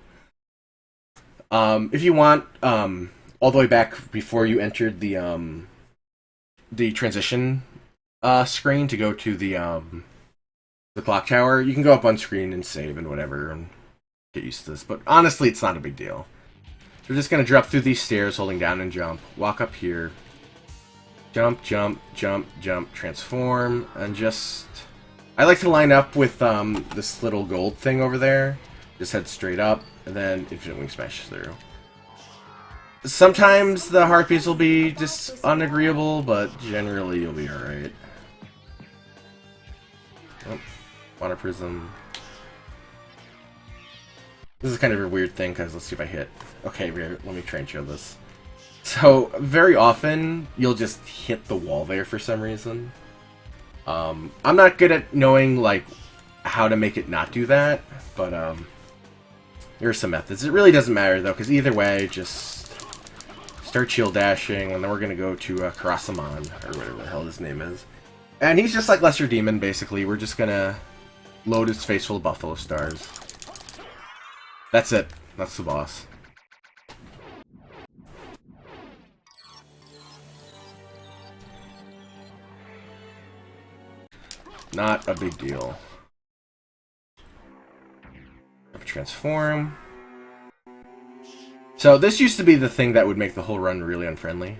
if you want, all the way back before you entered the transition screen to go to the clock tower, you can go up on screen and save and whatever and get used to this. But honestly, it's not a big deal. So we're just gonna drop through these stairs, holding down and jump. Walk up here. Jump, jump, jump, jump, transform, and just... I like to line up with this little gold thing over there. Just head straight up, and then infinite wing smash through. Sometimes the harpies will be just unagreeable, but generally you'll be alright. Oh, water prism. This is kind of a weird thing, because let's see if I hit. Okay, let me try and show this. So, very often, you'll just hit the wall there for some reason. I'm not good at knowing, like, how to make it not do that, but, there are some methods. It really doesn't matter, though, because either way, just start shield dashing, and then we're going to go to Karasaman, or whatever the hell his name is. And he's just like Lesser Demon, basically. We're just going to load his face full of Buffalo Stars. That's it. That's the boss. Not a big deal. Transform. So this used to be the thing that would make the whole run really unfriendly.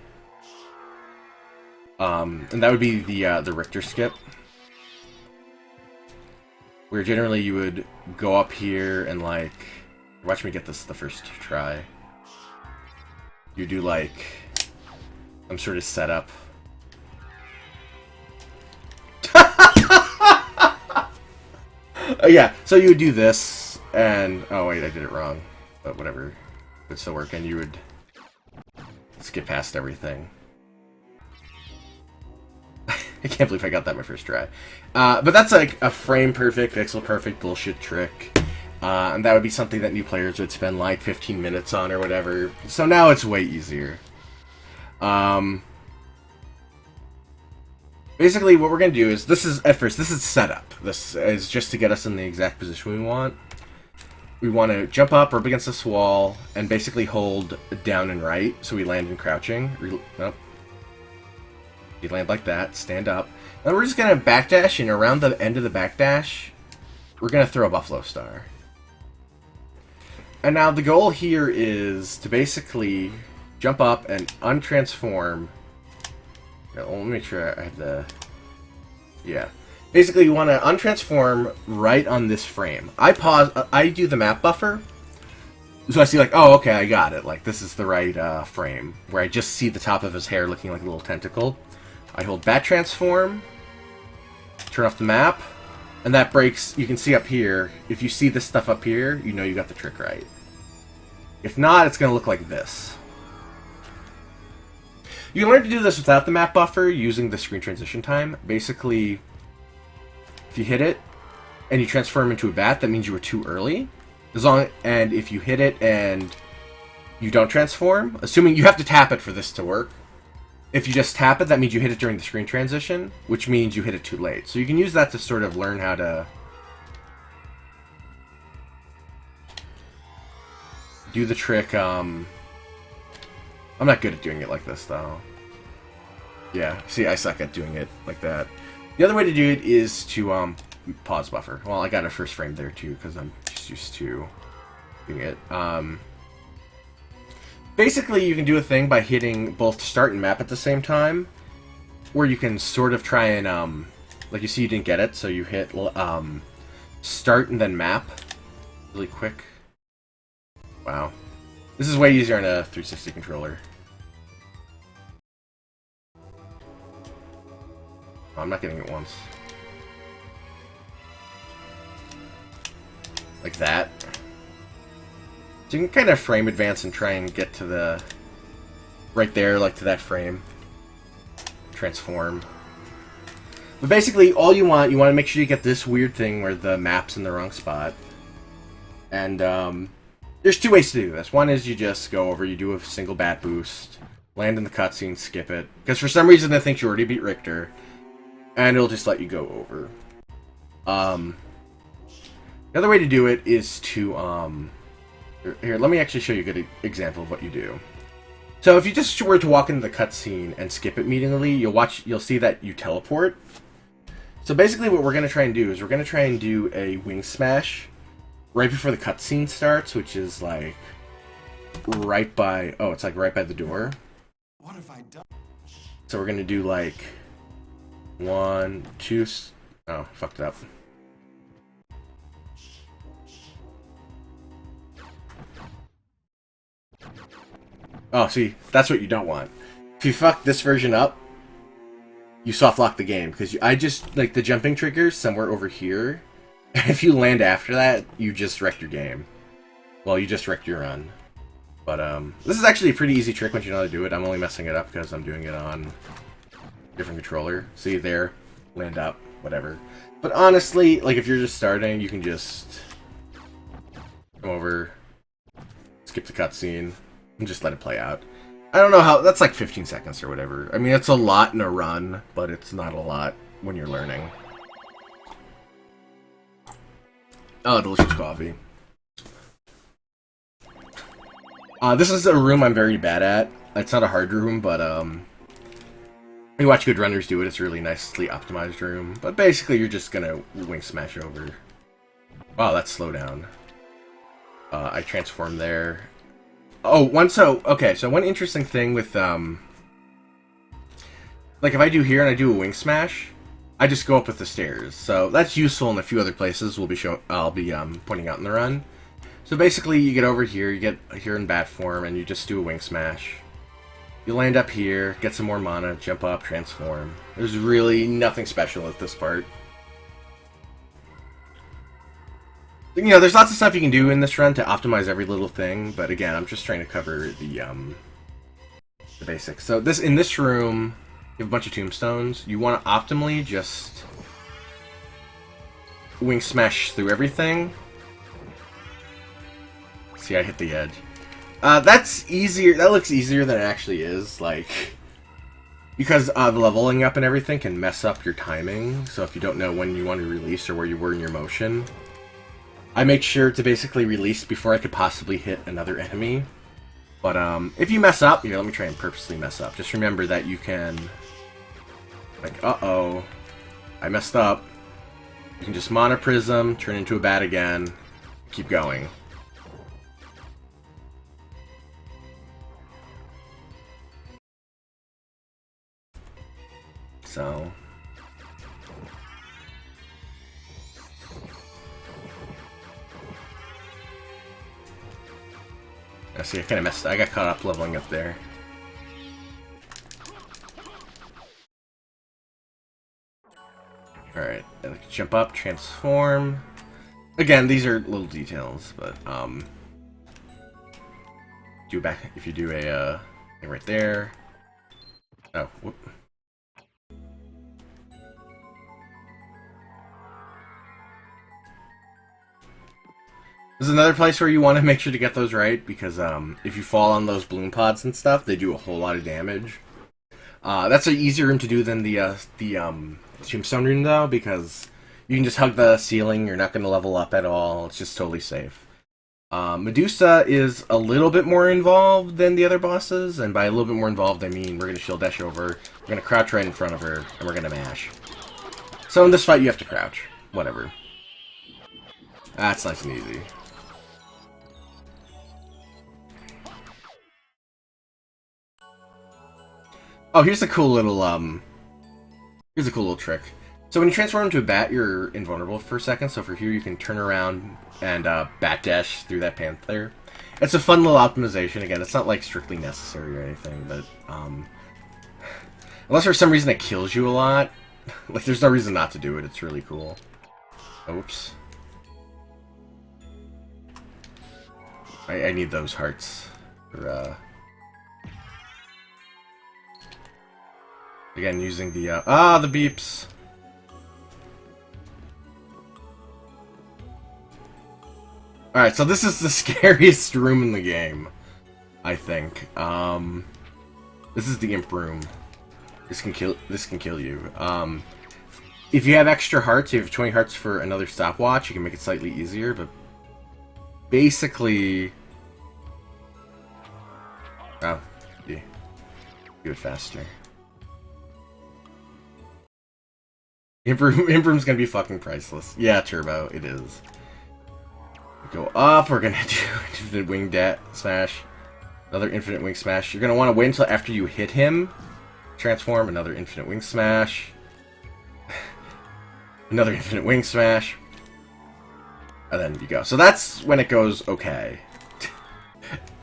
And that would be the Richter skip. Where generally you would go up here and like... Watch me get this the first try. You do like... some sort of setup. Yeah, so you would do this, and... Oh wait, I did it wrong. But whatever. It would still work, and you would skip past everything. I can't believe I got that my first try. But that's like a frame-perfect, pixel-perfect bullshit trick. And that would be something that new players would spend like 15 minutes on or whatever. So now it's way easier. Basically, what we're going to do is, this is setup. This is just to get us in the exact position we want. We want to jump up or up against this wall and basically hold down and right, so we land in crouching. Nope. You land like that, stand up. And we're just going to backdash, and around the end of the backdash, we're going to throw a Buffalo Star. And now the goal here is to basically jump up and untransform. Let me make sure I have the... Yeah. Basically, you want to untransform right on this frame. I do the map buffer. So I see like, oh, okay, I got it. Like, this is the right frame. Where I just see the top of his hair looking like a little tentacle. I hold bat transform. Turn off the map. And that breaks, you can see up here, if you see this stuff up here, you know you got the trick right. If not, it's going to look like this. You can learn to do this without the map buffer using the screen transition time. Basically, if you hit it and you transform into a bat, that means you were too early. And if you hit it and you don't transform, assuming you have to tap it for this to work. If you just tap it, that means you hit it during the screen transition, which means you hit it too late. So you can use that to sort of learn how to do the trick. I'm not good at doing it like this, though. Yeah, see, I suck at doing it like that. The other way to do it is to pause buffer. Well, I got a first frame there, too, because I'm just used to doing it. Basically, you can do a thing by hitting both start and map at the same time, where you can sort of try and, like you see you didn't get it, so you hit start and then map really quick. Wow. This is way easier on a 360 controller. Oh, I'm not getting it once. Like that. So you can kind of frame advance and try and get to the... right there, like to that frame. Transform. But basically, all you want to make sure you get this weird thing where the map's in the wrong spot. And, there's two ways to do this. One is you just go over, you do a single bat boost, land in the cutscene, skip it. Because for some reason it thinks you already beat Richter. And it'll just let you go over. The other way to do it is to, here, let me actually show you a good example of what you do. So if you just were to walk into the cutscene and skip it immediately, you'll see that you teleport. So basically what we're going to try and do is we're going to try and do a wing smash right before the cutscene starts, which is like right by, oh, it's like right by the door. What have I done? So we're going to do like 1, 2, oh, fucked up. Oh, see, that's what you don't want. If you fuck this version up, you soft lock the game, because I just, like, the jumping trigger's somewhere over here. And if you land after that, you just wrecked your game. Well, you just wrecked your run. But, this is actually a pretty easy trick once you know how to do it. I'm only messing it up because I'm doing it on a different controller. See, there, land up, whatever. But honestly, like, if you're just starting, you can just come over, skip the cutscene, and just let it play out. I don't know how, that's like 15 seconds or whatever. I mean, it's a lot in a run, but it's not a lot when you're learning. Oh, delicious coffee. This is a room I'm very bad at. It's not a hard room, but, you watch good runners do it, it's a really nicely optimized room. But basically, you're just gonna wing smash over. Wow, that's slow down. I transform there. Oh, okay, so one interesting thing with, like, if I do here and I do a wing smash, I just go up with the stairs. So that's useful in a few other places I'll be pointing out in the run. So basically, you get over here, you get here in bat form, and you just do a wing smash. You land up here, get some more mana, jump up, transform. There's really nothing special at this part. You know, there's lots of stuff you can do in this run to optimize every little thing, but again, I'm just trying to cover the basics. So in this room, you have a bunch of tombstones. You want to optimally just wing smash through everything. See, I hit the edge. That's easier. That looks easier than it actually is. Like, because the leveling up and everything can mess up your timing. So if you don't know when you want to release or where you were in your motion, I make sure to basically release before I could possibly hit another enemy. But if you mess up, here, let me try and purposely mess up. Just remember that you can, like, uh-oh, I messed up. You can just mana prism, turn into a bat again, keep going. So, I see, I kind of messed. I got caught up leveling up there. All right, jump up, transform. Again, these are little details, but if you do a thing right there. Oh, whoop. This is another place where you want to make sure to get those right, because if you fall on those bloom pods and stuff, they do a whole lot of damage. That's an easier room to do than the tombstone room, though, because you can just hug the ceiling, you're not going to level up at all, it's just totally safe. Medusa is a little bit more involved than the other bosses, and by a little bit more involved, I mean we're going to shield dash over, we're going to crouch right in front of her, and we're going to mash. So in this fight, you have to crouch. Whatever. That's nice and easy. Oh, here's a cool little trick. So when you transform into a bat, you're invulnerable for a second. So for here, you can turn around and bat dash through that panther. It's a fun little optimization. Again, it's not like strictly necessary or anything, but unless for some reason it kills you a lot, like there's no reason not to do it. It's really cool. Oops. I need those hearts for again, using the, the beeps. Alright, so this is the scariest room in the game, I think. This is the imp room. This can kill you. If you have extra hearts, you have 20 hearts for another stopwatch, you can make it slightly easier, but basically... Oh, yeah. Do it faster. Imp room's gonna be fucking priceless. Yeah, Turbo, it is. Go up, we're gonna do infinite wing smash. Another infinite wing smash. You're gonna want to wait until after you hit him. Transform, another infinite wing smash. Another infinite wing smash. And then you go. So that's when it goes okay.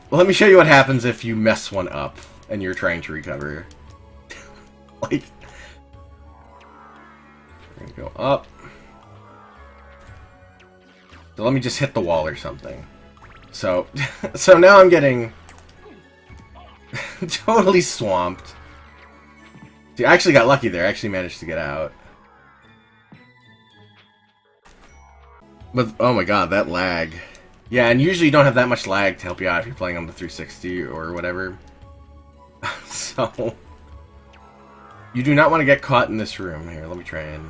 Well, let me show you what happens if you mess one up and you're trying to recover. Like... We're gonna go up. So let me just hit the wall or something. So, so now I'm getting totally swamped. See, I actually got lucky there. I actually managed to get out. But, oh my god, that lag. Yeah, and usually you don't have that much lag to help you out if you're playing on the 360 or whatever. So, you do not want to get caught in this room. Here, let me try and...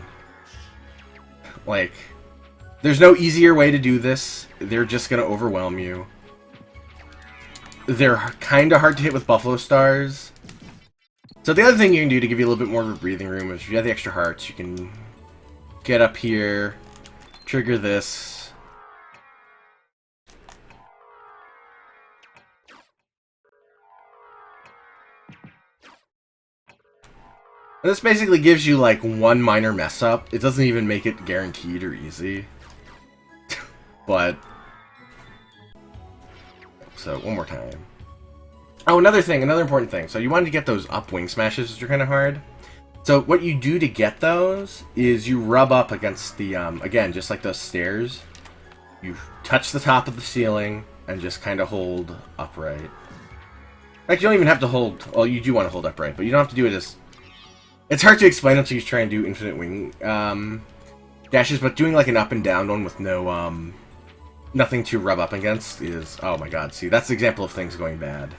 Like, there's no easier way to do this. They're just going to overwhelm you. They're kind of hard to hit with Buffalo Stars. So the other thing you can do to give you a little bit more of a breathing room is if you have the extra hearts, you can get up here, trigger this. And this basically gives you like one minor mess up. It doesn't even make it guaranteed or easy. But... So, one more time. Oh, another important thing. So you wanted to get those up wing smashes, which are kind of hard. So what you do to get those is you rub up against the, again, just like those stairs. You touch the top of the ceiling and just kind of hold upright. Like, you don't even have to hold, well, you do want to hold upright, but you don't have to do it as... It's hard to explain until you try and do infinite wing dashes, but doing like an up and down one with no, nothing to rub up against is, oh my god, see, that's the example of things going bad.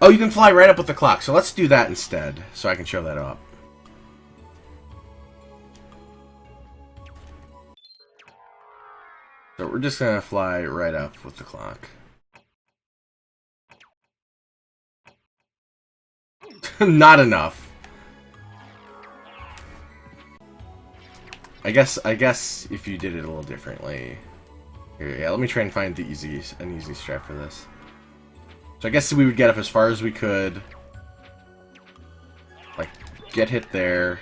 Oh, you can fly right up with the clock, so let's do that instead, so I can show that up. So we're just gonna fly right up with the clock. Not enough. I guess if you did it a little differently. Here, yeah, let me try and find an easy strat for this. So I guess we would get up as far as we could. Like, get hit there.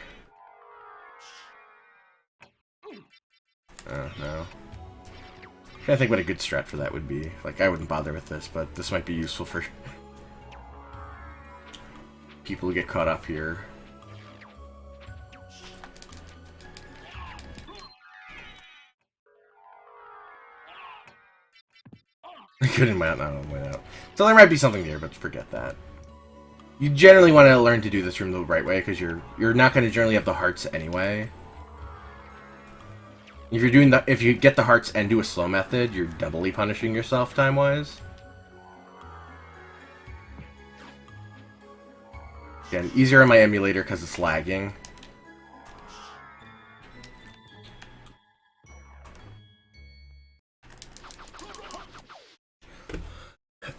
Oh, no. I'm trying to think what a good strat for that would be. Like, I wouldn't bother with this, but this might be useful for people who get caught up here. I couldn't went out. So there might be something there, but forget that. You generally want to learn to do this room the right way, because you're not going to generally have the hearts anyway. If you get the hearts and do a slow method, you're doubly punishing yourself time-wise. Again, easier on my emulator because it's lagging.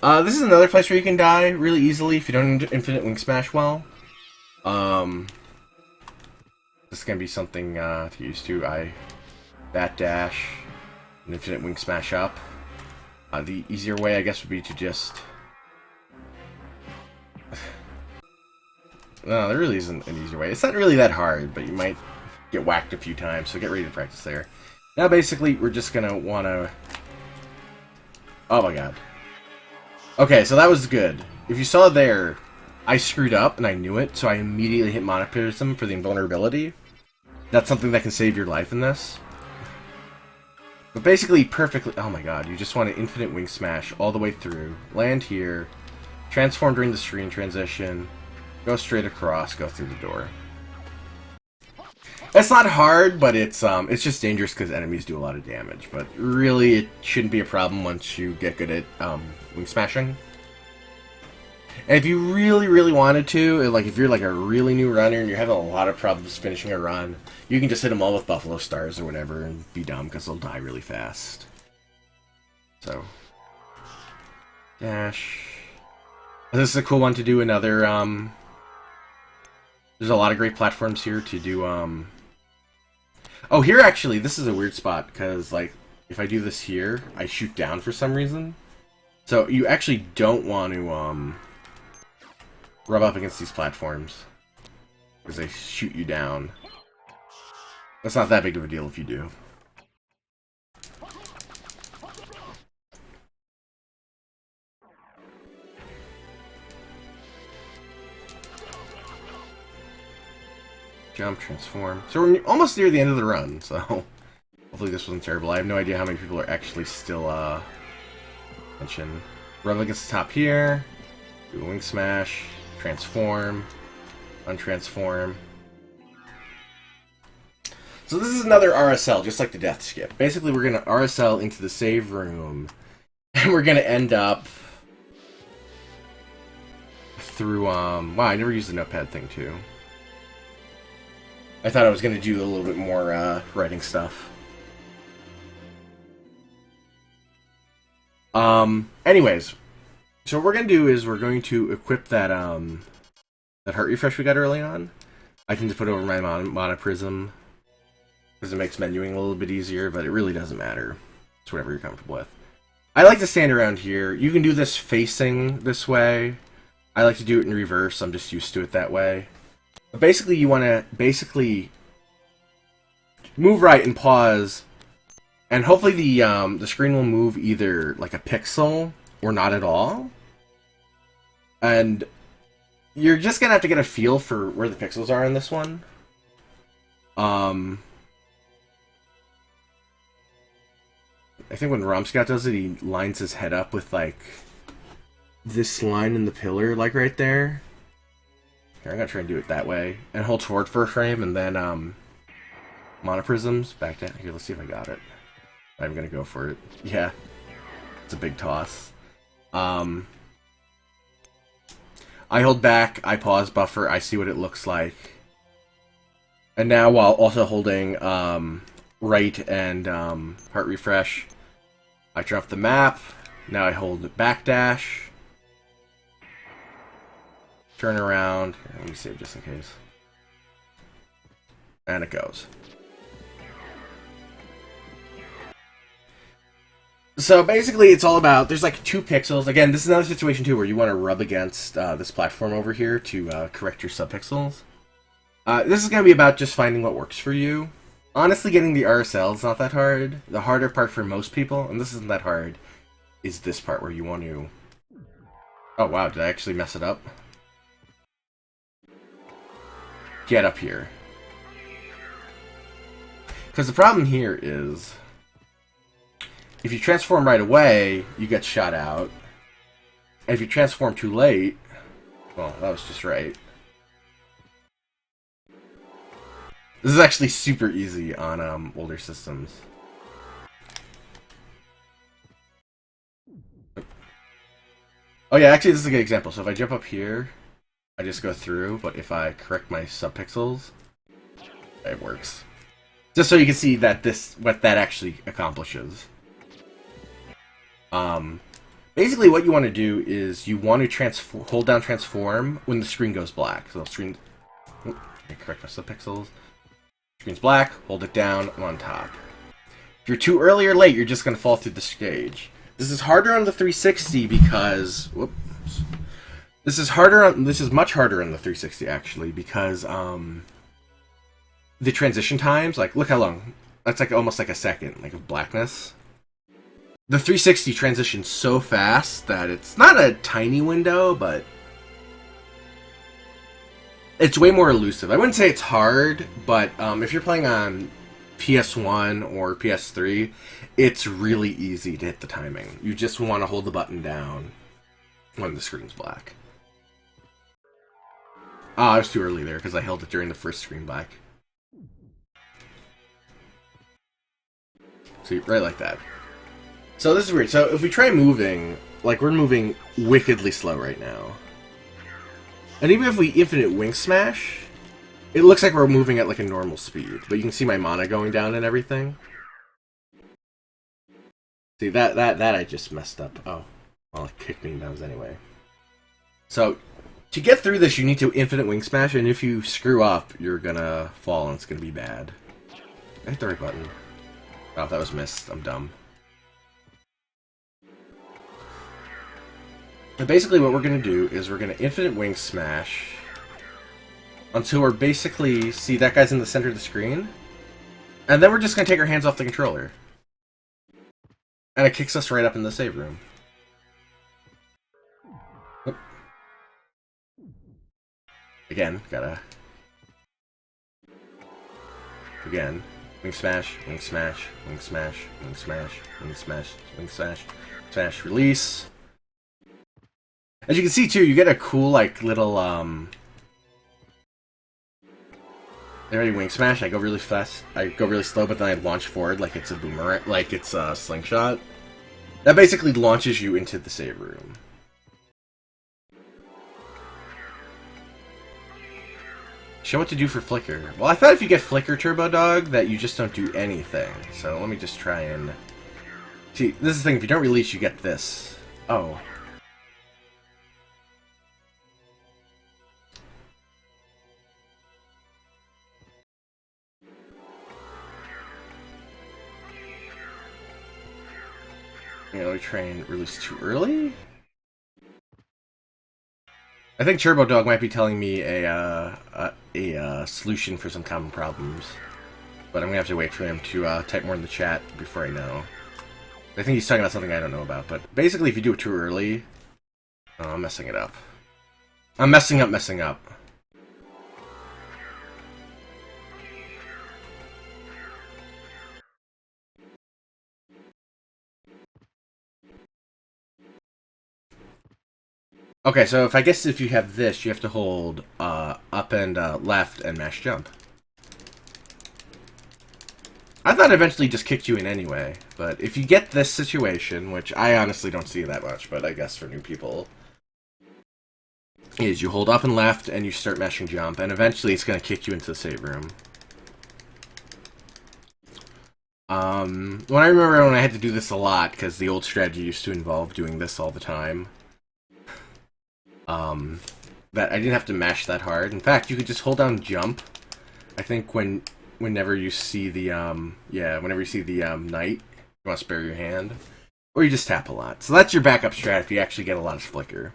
This is another place where you can die really easily if you don't infinite wing smash well. This is gonna be something to use too. That dash, an infinite wing smash up. The easier way, I guess, would be to just... No, there really isn't an easier way. It's not really that hard, but you might get whacked a few times, so get ready to practice there. Now, basically, we're just gonna wanna... Oh my god. Okay, so that was good. If you saw there, I screwed up, and I knew it, so I immediately hit Monopism for the invulnerability. That's something that can save your life in this. But basically, perfectly... Oh my god, you just want to infinite wing smash all the way through. Land here. Transform during the screen transition. Go straight across, go through the door. It's not hard, but it's just dangerous because enemies do a lot of damage. But really, it shouldn't be a problem once you get good at wing smashing. And if you really wanted to, like if you're like a really new runner and you're having a lot of problems finishing a run, you can just hit them all with Buffalo Stars or whatever and be dumb because they'll die really fast. So, dash. This is a cool one to do another, there's a lot of great platforms here to do, Oh, here actually, this is a weird spot, because, like, if I do this here, I shoot down for some reason. So, you actually don't want to, rub up against these platforms, because they shoot you down. That's not that big of a deal if you do. Jump, transform. So we're almost near the end of the run, so Hopefully this wasn't terrible. I have no idea how many people are actually still, mention. Rub against the top here. Do a wing smash. Transform. Untransform. So this is another RSL, just like the death skip. Basically, we're going to RSL into the save room. And we're going to end up through, wow, I never used the notepad thing, too. I thought I was going to do a little bit more, writing stuff. Anyways. So what we're going to do is we're going to equip that, that heart refresh we got early on. I can just put over my mana prism. Because it makes menuing a little bit easier, but it really doesn't matter. It's whatever you're comfortable with. I like to stand around here. You can do this facing this way. I like to do it in reverse. I'm just used to it that way. But basically, you want to move right and pause, and hopefully the screen will move either like a pixel or not at all. And you're just gonna have to get a feel for where the pixels are in this one. I think when Romscott does it, he lines his head up with, like, this line in the pillar, like, right there. Here, I'm gonna try and do it that way. And hold forward for a frame, and then, monoprisms back down. Here, let's see if I got it. I'm gonna go for it. Yeah. It's a big toss. I hold back, I pause buffer, I see what it looks like. And now, while also holding, right and, heart refresh, I turn off the map. Now I hold backdash. Turn around. Here, let me save just in case. And it goes. So basically, it's all about, there's like 2 pixels. Again, this is another situation too where you want to rub against this platform over here to correct your subpixels. This is going to be about just finding what works for you. Honestly, getting the RSL is not that hard. The harder part for most people, and this isn't that hard, is this part where you want to... Oh wow, did I actually mess it up? Get up here. Because the problem here is, if you transform right away, you get shot out. And if you transform too late, well, that was just right. This is actually super easy on older systems. Oh yeah, actually this is a good example. So if I jump up here, I just go through, but if I correct my subpixels, it works. Just so you can see that what that actually accomplishes. Basically what you want to do is you want to hold down transform when the screen goes black. So the screen, correct my subpixels. Screen's black, hold it down, I'm on top. If you're too early or late, you're just going to fall through the stage. This is harder on the 360 because... Whoops. This is much harder on the 360, actually, because, the transition times, like, look how long. That's, like, almost like a second, like, of blackness. The 360 transitions so fast that it's not a tiny window, but... it's way more elusive. I wouldn't say it's hard, but if you're playing on PS1 or PS3, it's really easy to hit the timing. You just want to hold the button down when the screen's black. Oh, I was too early there because I held it during the first screen black. See, right like that. So this is weird. So if we try moving, like we're moving wickedly slow right now. And even if we infinite wing smash, it looks like we're moving at like a normal speed. But you can see my mana going down and everything. See, that I just messed up. Oh, well, it kicked me down anyway. So, to get through this, you need to infinite wing smash, and if you screw up, you're gonna fall, and it's gonna be bad. I hit the right button. Oh, that was missed. I'm dumb. And basically what we're going to do is we're going to infinite wing smash until we're basically... See, that guy's in the center of the screen? And then we're just going to take our hands off the controller. And it kicks us right up in the save room. Oop. Again, gotta... Again. Wing smash, wing smash, wing smash, wing smash, wing smash, wing smash, smash, release. As you can see too, you get a cool like little Ready, wing smash. I go really fast. I go really slow, but then I launch forward like it's a boomerang, like it's a slingshot. That basically launches you into the save room. Show what to do for Flicker. Well, I thought if you get Flicker Turbo Dog, that you just don't do anything. So let me just try and... See, this is the thing, if you don't release, you get this. Oh. You know, we try and release too early? I think Turbo Dog might be telling me a solution for some common problems. But I'm gonna have to wait for him to type more in the chat before I know. I think he's talking about something I don't know about, but basically if you do it too early... Oh, I'm messing it up. I'm messing up. Okay, so if you have this, you have to hold up and left and mash jump. I thought it eventually just kicked you in anyway, but if you get this situation, which I honestly don't see that much, but I guess for new people, is you hold up and left and you start mashing jump, and eventually it's going to kick you into the save room. When I remember when I had to do this a lot, because the old strategy used to involve doing this all the time, that I didn't have to mash that hard. In fact, you could just hold down jump. I think whenever you see the knight, you want to spare your hand, or you just tap a lot. So that's your backup strat if you actually get a lot of flicker.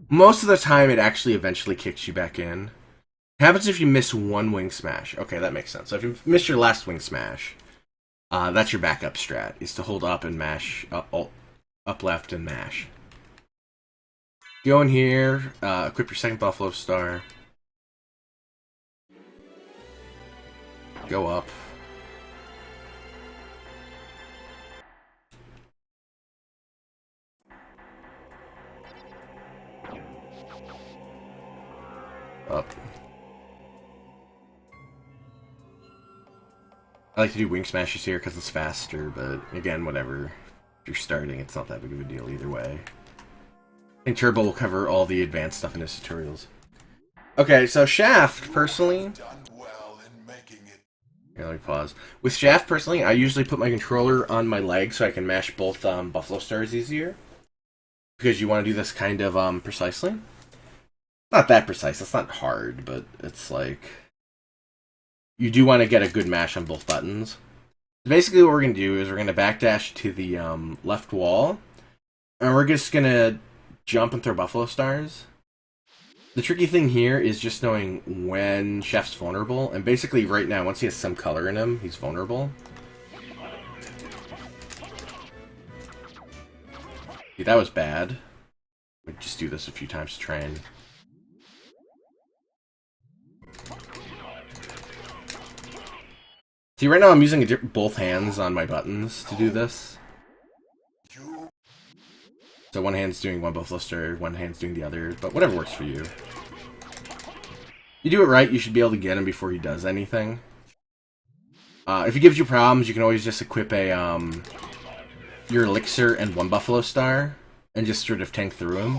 Most of the time, it actually eventually kicks you back in. It happens if you miss one wing smash. Okay, that makes sense. So if you miss your last wing smash, that's your backup strat, is to hold up and mash, up left and mash. Go in here, equip your second Buffalo Star. Go up. Up. I like to do wing smashes here because it's faster, but again, whatever. If you're starting, it's not that big of a deal either way. I think Turbo will cover all the advanced stuff in his tutorials. Okay, so Shaft, personally... Here, let me pause. With Shaft, personally, I usually put my controller on my leg so I can mash both Buffalo Stars easier. Because you want to do this kind of precisely. Not that precise, it's not hard, but it's like... You do want to get a good mash on both buttons. Basically what we're going to do is we're going to backdash to the left wall. And we're just going to jump and throw Buffalo Stars. The tricky thing here is just knowing when Shaft's vulnerable. And basically right now, once he has some color in him, he's vulnerable. See, that was bad. We'll just do this a few times to try and... See, right now I'm using both hands on my buttons to do this. So one hand's doing one Buffalo Star, one hand's doing the other, but whatever works for you. You do it right, you should be able to get him before he does anything. If he gives you problems, you can always just equip a your elixir and one Buffalo Star, and just sort of tank through him.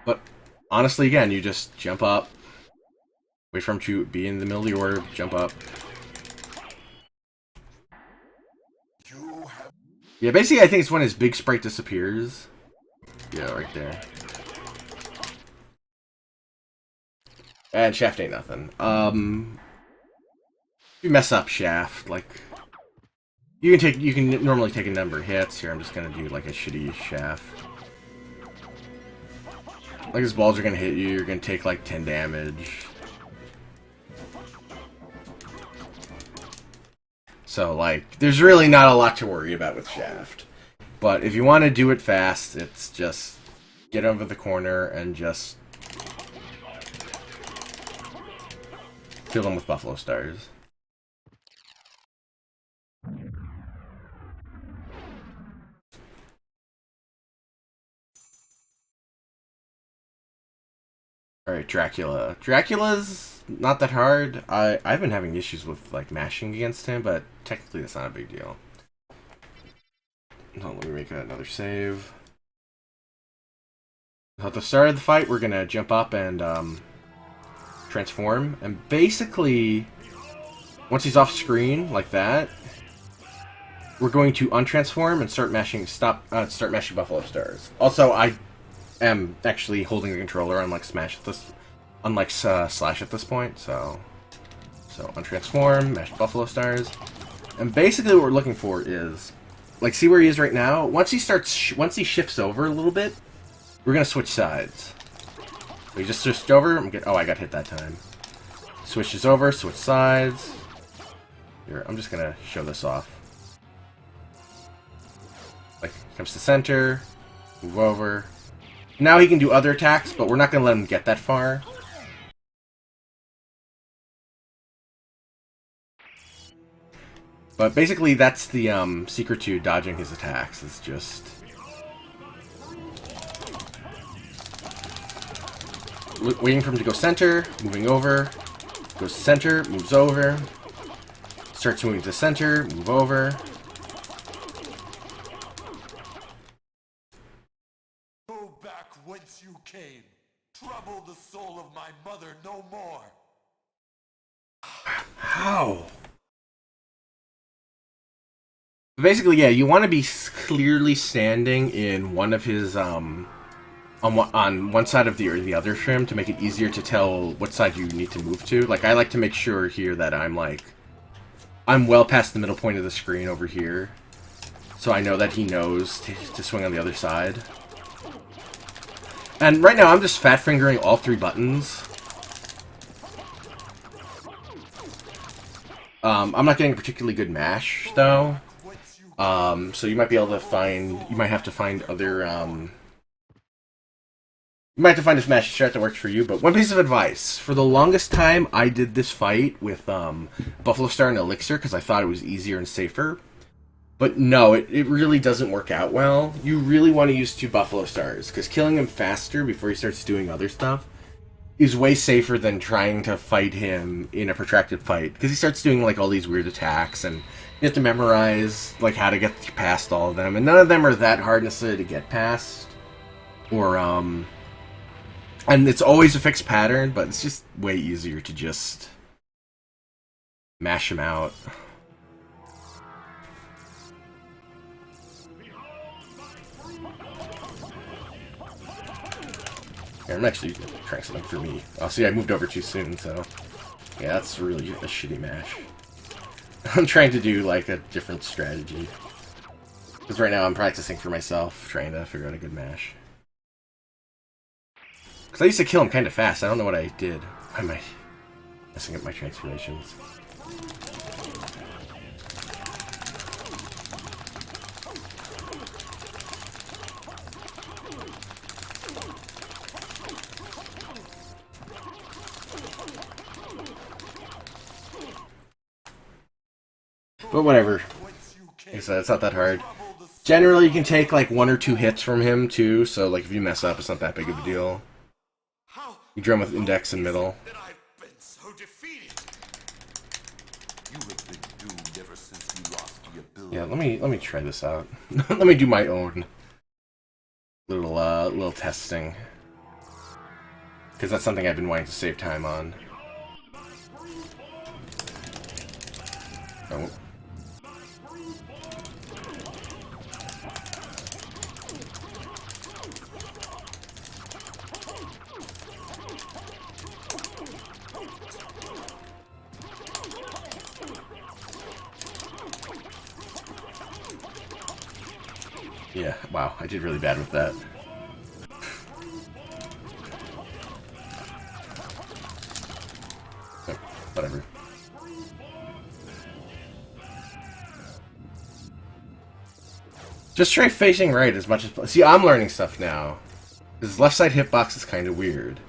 But honestly, again, you just jump up, wait for him to be in the middle of the orb, jump up. Yeah, basically I think it's when his big sprite disappears. Yeah, right there. And Shaft ain't nothing. You mess up Shaft, like... You can normally take a number of hits. Here, I'm just gonna do like a shitty Shaft. Like his balls are gonna hit you, you're gonna take like 10 damage. So, like, there's really not a lot to worry about with Shaft. But if you want to do it fast, it's just get over the corner and just fill them with Buffalo Stars. Alright, Dracula. Dracula's not that hard. I've been having issues with like mashing against him, but technically that's not a big deal. No, let me make another save. At the start of the fight, we're gonna jump up and transform, and basically, once he's off screen like that, we're going to untransform and start mashing. Start mashing Buffalo Stars. Also, I am actually holding the controller unlike Slash at this point. So untransform, mash Buffalo Stars, and basically what we're looking for is, like, see where he is right now. Once he shifts over a little bit, we're gonna switch sides. We just switched over. Oh, I got hit that time. Switches over, switch sides. Here, I'm just gonna show this off. Like, comes to center, move over. Now he can do other attacks, but we're not gonna let him get that far. But basically, that's the secret to dodging his attacks. Is just waiting for him to go center, moving over, goes center, moves over, starts moving to center, move over. Go back whence you came. Trouble the soul of my mother no more. How? Basically, yeah, you want to be clearly standing in one of his on one side of the other trim to make it easier to tell what side you need to move to. Like, I like to make sure here that I'm well past the middle point of the screen over here, so I know that he knows to swing on the other side. And right now, I'm just fat fingering all three buttons. I'm not getting a particularly good mash though. So you might be able to find. You might have to find other. You might have to find a smash strat that works for you. But one piece of advice: for the longest time, I did this fight with Buffalo Star and Elixir because I thought it was easier and safer. But no, it really doesn't work out well. You really want to use 2 Buffalo Stars because killing him faster before he starts doing other stuff is way safer than trying to fight him in a protracted fight, because he starts doing like all these weird attacks and you have to memorize like how to get past all of them, and none of them are that hard necessarily to get past, or and it's always a fixed pattern, but it's just way easier to just mash him out. Here, I'm actually trying something for me. Oh, see, I moved over too soon, so yeah, that's really a shitty mash. I'm trying to do like a different strategy, because right now I'm practicing for myself, trying to figure out a good mash. Because I used to kill him kind of fast. I don't know what I did. Why am I messing up my transformations? But whatever. Like I said, it's not that hard. Generally, you can take like 1 or 2 hits from him too, so like if you mess up, it's not that big of a deal. You drum with index and middle. Yeah, let me try this out. Let me do my own little testing, because that's something I've been wanting to save time on. Oh. Yeah, wow, I did really bad with that. Oh, whatever. Just try facing right as much as... See, I'm learning stuff now. His left side hitbox is kind of weird.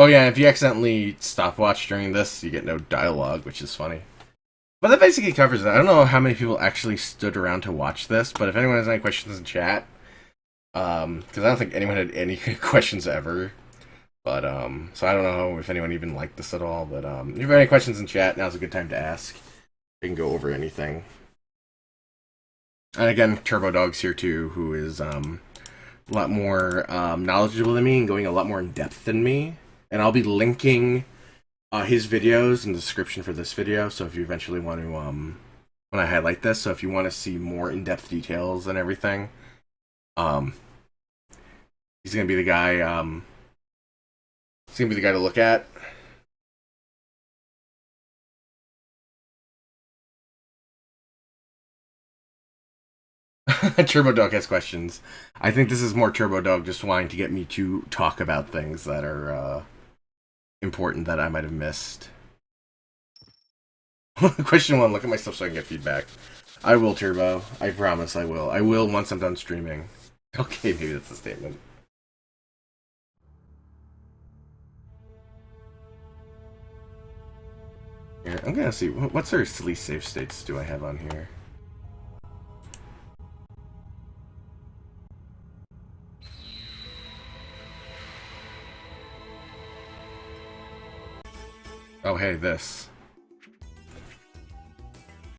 Oh yeah, if you accidentally stopwatch during this, you get no dialogue, which is funny. But that basically covers it. I don't know how many people actually stood around to watch this, but if anyone has any questions in chat, because I don't think anyone had any questions ever. But, so I don't know if anyone even liked this at all, but, if you have any questions in chat, now's a good time to ask. We can go over anything. And again, Turbo Dog's here too, who is, a lot more, knowledgeable than me and going a lot more in depth than me. And I'll be linking, his videos in the description for this video, so if you eventually want to, when I highlight this, so if you want to see more in-depth details and everything, he's gonna be the guy, he's gonna be the guy to look at. Turbo Dog has questions. I think this is more Turbo Dog just wanting to get me to talk about things that are, important that I might have missed. Question 1, look at my stuff so I can get feedback. I will, Turbo. I promise I will. I will once I'm done streaming. Okay, maybe that's a statement. Here, I'm gonna see, what sort of silly save states do I have on here? Oh, hey, this.